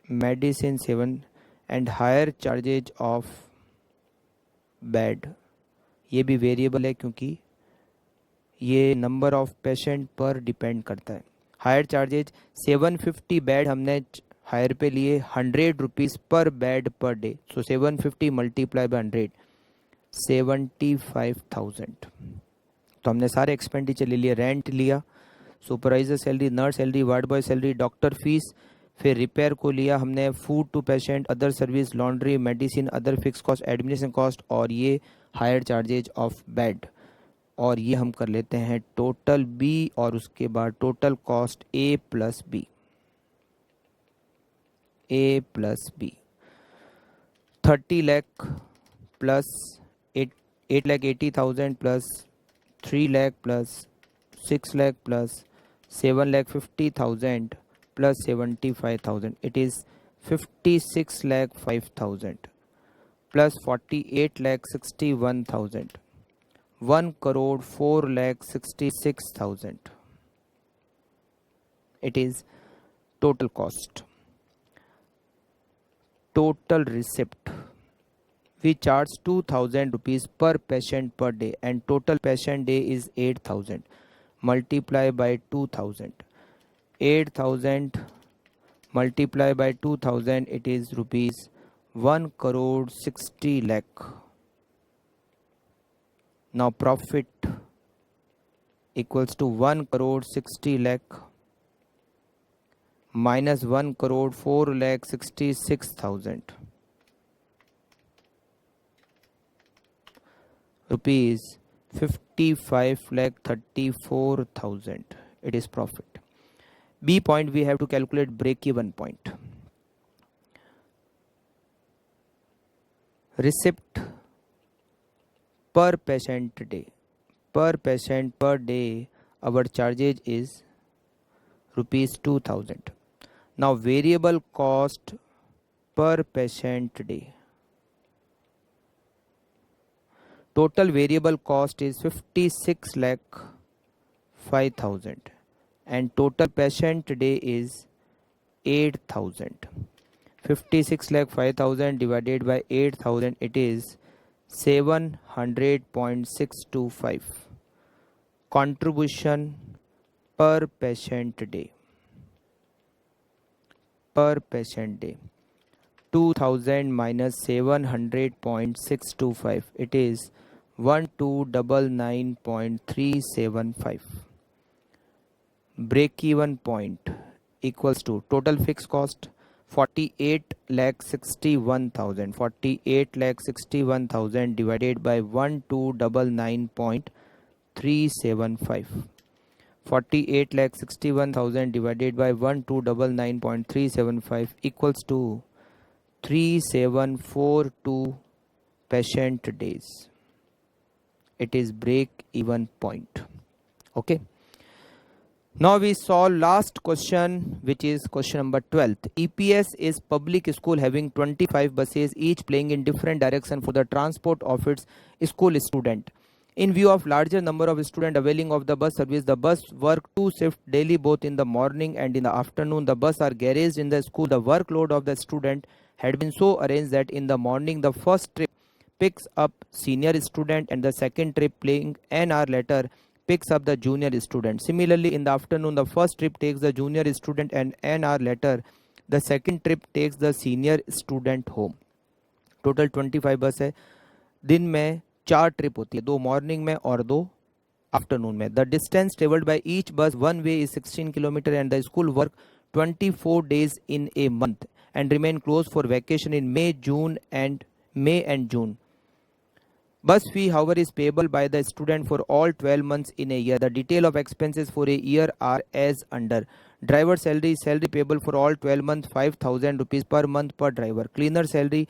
Medicine 7 and higher charges of bed. ये भी variable है क्योंकि ये number of patient पर depend करता है. Higher charges 750 bed हमने higher पे लिए 100 रुपीज़ पर bed per day. So 750 multiply by 100 75,000. तो हमने सारे एक्सपेंडिचर ले लिए. रेंट लिया, supervisor salary, nurse salary, ward boy salary, doctor fees, फिर रिपेयर को लिया हमने, food to patient, other service, laundry, medicine, other fix cost, administration cost और ये हायर चार्जेज ऑफ बेड. और ये हम कर लेते हैं टोटल बी और उसके बाद total cost A plus B. A plus B 30 lakh plus 8,80,000 plus 3 lakh plus 6 lakh plus 7,50,000 plus 75,000. It is 56,05,000 plus 48,61,000. 1,04,66,000. It is total cost. Total receipt. We charge 2,000 rupees per patient per day, and total patient day is 8,000. Multiply by 2,000. 8,000 multiply by 2,000, it is rupees 1 crore 60 lakh. Now profit equals to 1 crore 60 lakh minus 1 crore 4 lakh 66,000. Rupees 55 lakh 34,000. It is profit. B point, we have to calculate break-even point. Receipt per patient day. Per patient per day, our charges is rupees 2,000. Now variable cost per patient day. Total variable cost is 56 lakh 5,000 and total patient day is 8,000. 56 lakh 5,000 divided by 8,000, it is 700.625. Contribution per patient day. Per patient day. 2,000 minus 700.625. It is 1,299.375. Break-even point equals to total fixed cost 48,61,000. 48,61,000 divided by 1,299.375. 48,61,000 divided by 1,299.375 equals to 3,742 patient days. It is break-even point. Okay. Now we solve last question, which is question number 12. EPS is public school having 25 buses, each playing in different direction for the transport of its school student. In view of larger number of students availing of the bus service, the bus work two shifts daily, both in the morning and in the afternoon. The bus are garaged in the school. The workload of the student had been so arranged that in the morning the first trip picks up senior student and the second trip, playing an hour later, picks up the junior student. Similarly, in the afternoon, the first trip takes the junior student and an hour later, the second trip takes the senior student home. Total 25 बस है. दिन में 4 trip होती है, 2 morning में और 2 afternoon में. The distance travelled by each bus one way is 16 kilometre and the school work 24 days in a month and remain closed for vacation in May and June. Bus fee, however, is payable by the student for all 12 months in a year. The detail of expenses for a year are as under. Driver salary payable for all 12 months 5,000 rupees per month per driver. Cleaner salary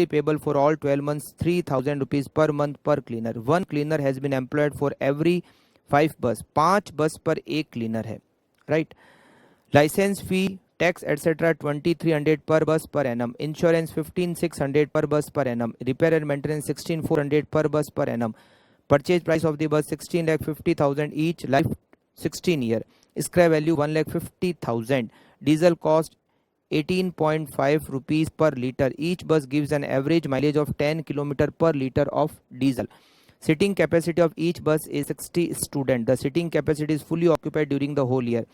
payable for all 12 months 3,000 rupees per month per cleaner. One cleaner has been employed for every 5 bus. 5 bus पर एक cleaner है, right? License fee, tax etc. 2,300 per bus per annum. Insurance 15,600 per bus per annum. Repair and maintenance 16,400 per bus per annum. Purchase price of the bus 16,50,000 each, life 16 year. Scrap value 1,50,000. Diesel cost 18.5 rupees per liter. Each bus gives an average mileage of 10 km per liter of diesel. Sitting capacity of each bus is 60 students. The sitting capacity is fully occupied during the whole year.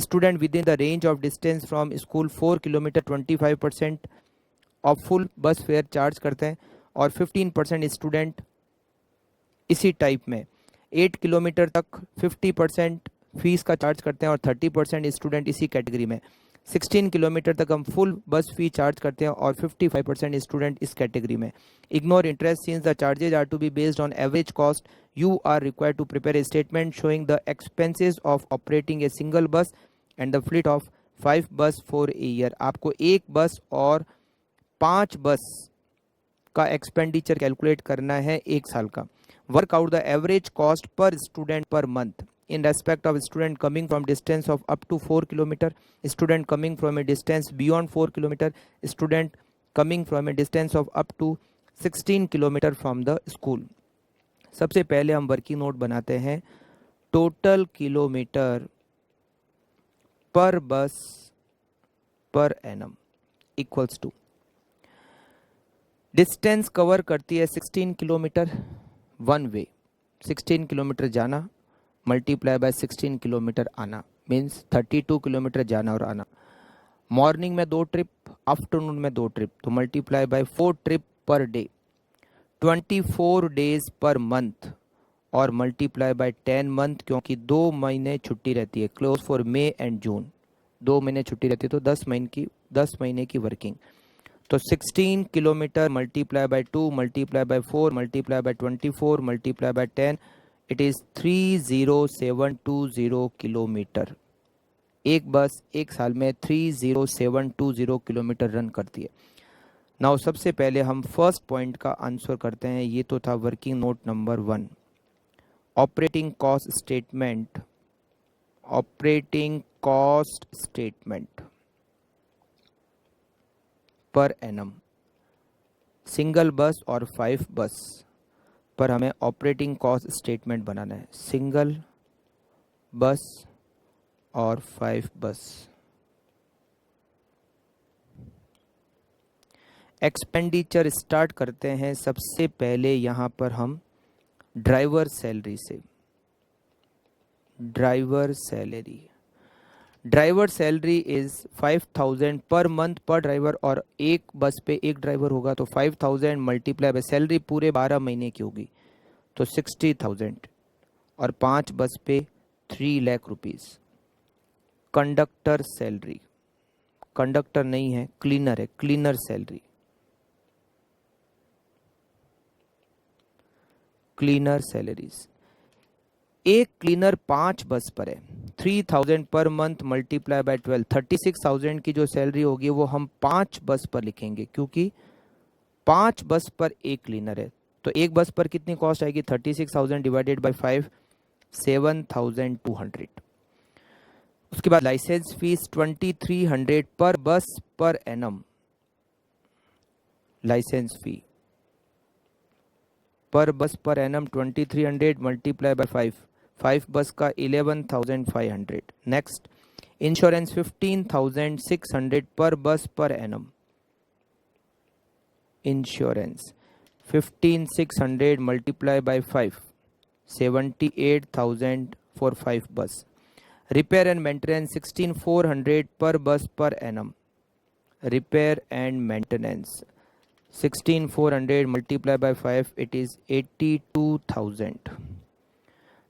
Student within the range of distance from school 4 km 25% of full bus fare charge करते हैं और 15% student इसी type में 8 kilometre तक 50% fees का charge करते हैं और 30% स्टूडेंट इसी कैटेगरी में. 16 किलोमीटर तक हम फुल बस फी चार्ज करते हैं और 55% स्टूडेंट इस कैटेगरी में. Ignore interest since the charges are to be based on average cost. You are required to prepare a statement showing the expenses of operating a single bus and the fleet of 5 bus for a year. आपको एक बस और 5 बस का expenditure calculate करना है एक साल का. Work out the average cost per student per month in respect of student coming from distance of up to 4 km, student coming from a distance beyond 4 km, student coming from a distance of up to 16 km from the school. सबसे पहले हम working note बनाते हैं total kilometre per bus per annum equals to distance cover करती है 16 kilometre one way, 16 kilometre जाना multiply by 16 kilometre आना, means 32 kilometre जाना और आना। मॉर्निंग में 2 ट्रिप, आफ्टरनून में 2 ट्रिप, तो multiply by 4 trip per day, 24 days per month और मल्टीप्लाई बाय 10 मंथ, क्योंकि 2 महीने छुट्टी रहती है, close for may and June, 2 महीने छुट्टी रहती है, तो 10 महीने की वर्किंग। तो 16 kilometre multiply by 2 multiply bye 4 multiply by 24 multiply by 10, it is 30720 kilometre. एक बस एक साल में 30720 किलोमीटर रन करती है। नाउ सबसे पहले हम फर्स्ट पॉइंट का आंसर करते हैं। ये तो था working note number 1, operating cost statement. Operating cost statement per annum, single बस और 5 बस पर हमें ऑपरेटिंग कॉस्ट स्टेटमेंट बनाना है, सिंगल बस और 5 बस। एक्सपेंडिचर स्टार्ट करते हैं सबसे पहले यहाँ पर हम ड्राइवर सैलरी से। Driver salary is 5000 per month पर ड्राइवर, और एक बस पे एक ड्राइवर होगा तो 5000 मल्टीप्लाई बाय सैलरी पूरे 12 महीने की होगी तो 60,000, और 5 बस पे 3 lakh rupees. Conductor salary, conductor नहीं है क्लीनर है, क्लीनर सैलरी, क्लीनर सैलरीज। एक क्लीनर 5 बस पर है, 3000 पर मंथ मल्टीप्लाई बाय 12, 36,000 की जो सैलरी होगी वो हम 5 बस पर लिखेंगे, क्योंकि 5 बस पर एक क्लीनर है। तो एक बस पर कितनी कॉस्ट आएगी, 36,000 डिवाइडेड बाय 5, 7,200। उसके बाद लाइसेंस फीस 2300 पर बस पर एनम। लाइसेंस फी पर bus per annum 2300 multiply by 5 बस का 11,500। नेक्स्ट, इंश्योरेंस 15,600 पर bus per annum. Insurance 15,600 multiply by 5, 78,000 for 5 बस। रिपेयर एंड मेंटेनेंस 16,400 पर bus per annum. Repair and maintenance 16,400 multiplied by 5, it is 82,000.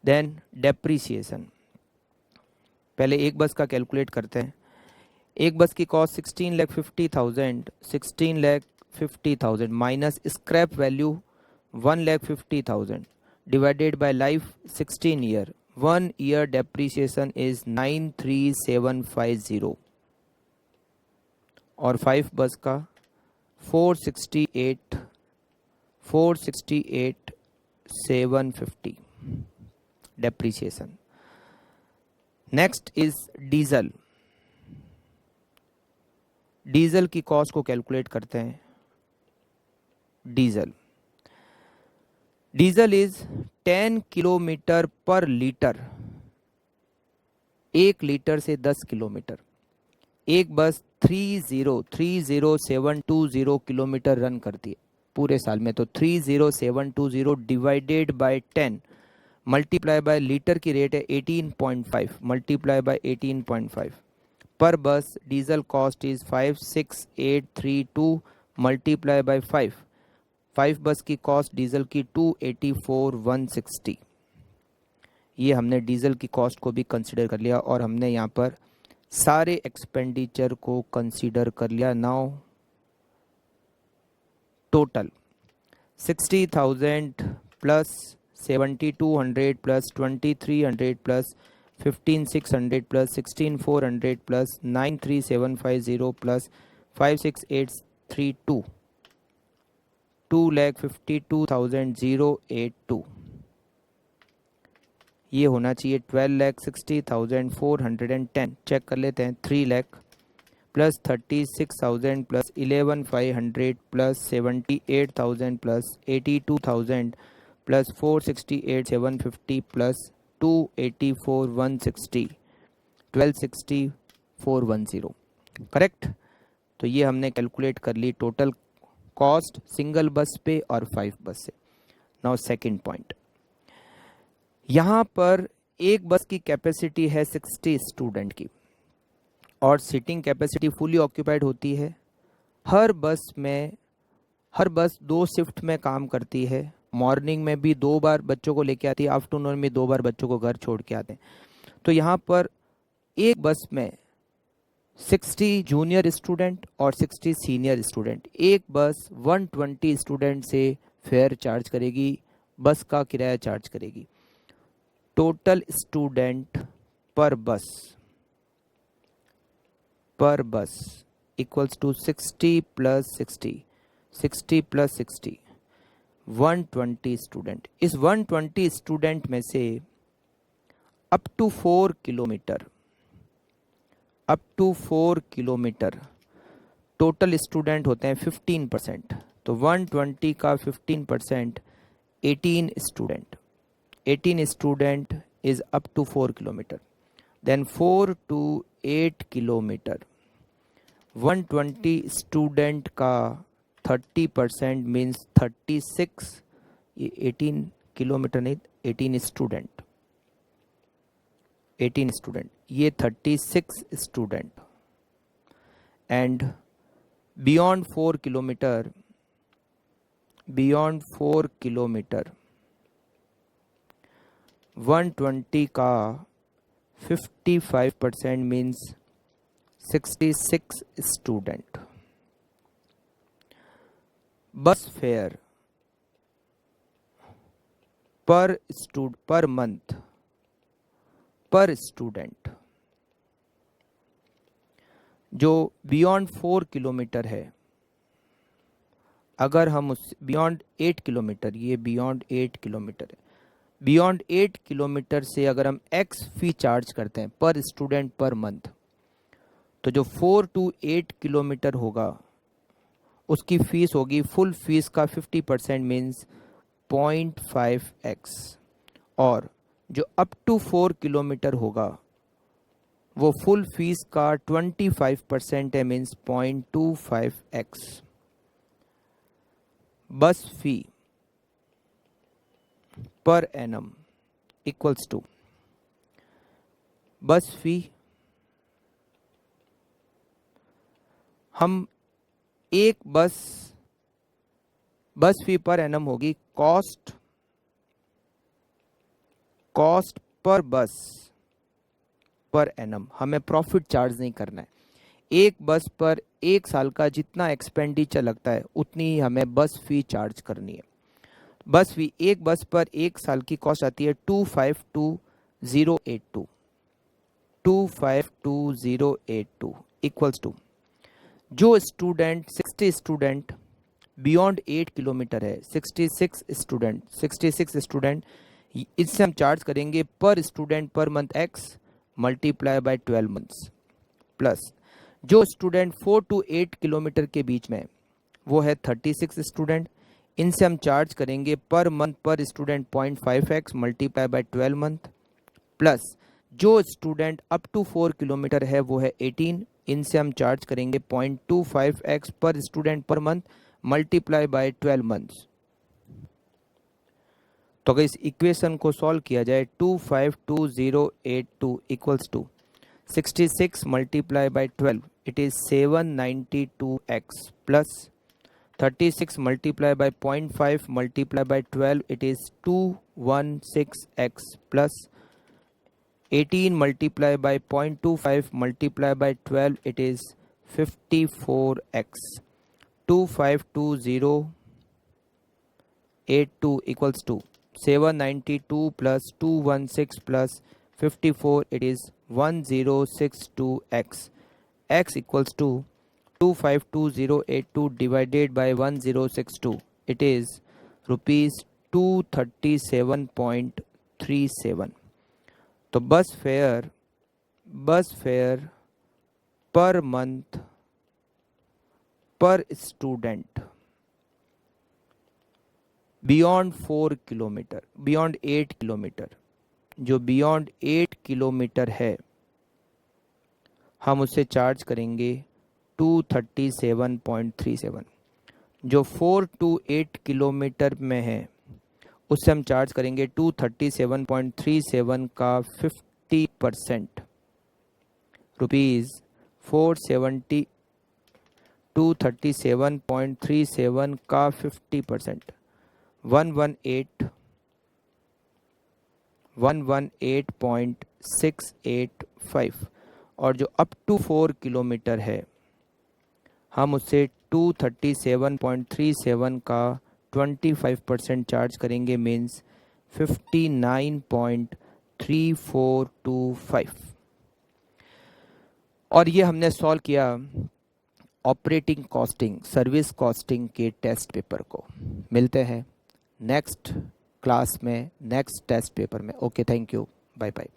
Then depreciation, पहले एक बस का कैलकुलेट करते हैं। एक बस की cost 16,50,000 minus scrap value 1,50,000 divided by life 16 year, 1 year depreciation is 93,750, और 5 बस का 468,750 depreciation. Next is diesel. Diesel की कॉस्ट को कैलकुलेट करते हैं। डीजल इज 10 किलोमीटर पर लीटर, 1 लीटर से 10 किलोमीटर। एक बस 30720 किलोमीटर रन करती है पूरे साल में, तो 30720 divided by 10 multiply by litre की रेट है 18.5 मल्टीप्लाई बाय 18.5 पर बस diesel cost is 56832 multiply by 5 बस की कॉस्ट डीजल की 284,160। ये हमने डीजल की कॉस्ट को भी कंसिडर कर लिया और हमने यहाँ पर सारे एक्सपेंडिचर को कंसीडर कर लिया। Now total 60,000 plus 7,200 plus 2,300 plus 15,600 plus 16,400 plus 93,750 plus 56,832, 2,52,082। ये होना चाहिए 12,60,410। चेक कर लेते हैं। 3 lakh plus 36,000 plus 11,500 plus 78,000 plus 82,000 plus 468 750 plus 284 160 1260 410। Correct. तो ये हमने कैलकुलेट कर ली टोटल कॉस्ट सिंगल बस पे और 5 बस से। नाउ सेकंड पॉइंट, यहाँ पर एक बस की कैपेसिटी है 60 स्टूडेंट की और सीटिंग कैपेसिटी फुली ऑक्यूपाइड होती है। हर बस 2 शिफ्ट में काम करती है। मॉर्निंग में भी 2 बार बच्चों को लेके आती है, आफ्टरनून में 2 बार बच्चों को घर छोड़ के आते हैं। तो यहाँ पर एक बस में 60 जूनियर स्टूडेंट और 60 सीनियर स्टूडेंट, एक बस 120 स्टूडेंट से फेयर चार्ज करेगी, बस का किराया चार्ज करेगी। Total student per bus equals to 60 plus 60 60 plus 60 120 student. इस 120 स्टूडेंट में से up to 4 kilometre total student होते हैं 15%। तो 120 का 15% 18 student is up to 4 kilometre. Then 4 to 8 kilometre 120 student का 30% मीन्स 36, ये 18 किलोमीटर नहीं, 18 स्टूडेंट, ये 36 स्टूडेंट। एंड बियॉन्ड 4 किलोमीटर 120 का 55% मीन्स 66 स्टूडेंट। बस फेयर पर मंथ पर स्टूडेंट जो बियॉन्ड 4 किलोमीटर है, अगर हम उस बियॉन्ड 8 किलोमीटर, ये बियॉन्ड 8 किलोमीटर है, बियॉन्ड 8 किलोमीटर से अगर हम एक्स फी चार्ज करते हैं पर स्टूडेंट पर मंथ, तो जो 4 to 8 किलोमीटर होगा उसकी फीस होगी फुल फीस का 50% मीन्स 0.5x, और जो अप टू 4 किलोमीटर होगा वो फुल फीस का 25% है मीन्स 0.25x। बस फी पर एनम इक्वल्स टू बस फी, हम एक बस फी पर एनम होगी cost per bus per annum. हमें प्रॉफिट चार्ज नहीं करना है। एक बस पर एक साल का जितना एक्सपेंडिचर लगता है उतनी ही हमें बस फी चार्ज करनी है। बस फी एक बस पर एक साल की कॉस्ट आती है 252082 इक्वल्स टू जो स्टूडेंट 60 स्टूडेंट बियॉन्ड 8 किलोमीटर है, 66 स्टूडेंट, इससे हम चार्ज करेंगे पर student per month x multiply by 12 months, plus जो स्टूडेंट 4 to 8 किलोमीटर के बीच में वो है 36 स्टूडेंट, इनसे हम चार्ज करेंगे पर मंथ पर student 0.5x multiply by 12 month, plus जो स्टूडेंट अप टू 4 किलोमीटर है वो है 18, इनसे हम चार्ज करेंगे 0.25x पर student per month multiply by 12 months. तो अगर इस इक्वेशन को सॉल्व किया जाए 252082 equals to 66 multiply by 12 it is 792x plus 36 multiply by 0.5 multiply by 12 it is 216x plus 18 multiplied by 0.25 multiplied by 12 it is 54x 252082 equals to 792 plus 216 plus 54 it is 1062x x equals to 252082 divided by 1062 it is rupees 237.37। तो बस fair per month पर student beyond 4 kilometre, beyond 8 kilometre, जो beyond 8 kilometre है हम उससे charge करेंगे 237.37। जो 4 to 8 kilometre में है उससे हम चार्ज करेंगे 237.37 का 50%, रुपीज़ 470। 237.37 का 50%, 118.685। और जो अप टू 4 किलोमीटर है हम उससे 237.37 का 25% चार्ज करेंगे, मीन्स 59.3425। और ये हमने सॉल्व किया ऑपरेटिंग कॉस्टिंग, सर्विस कॉस्टिंग के टेस्ट पेपर को। मिलते हैं नेक्स्ट क्लास में, नेक्स्ट टेस्ट पेपर में। Okay, thank you, bye bye.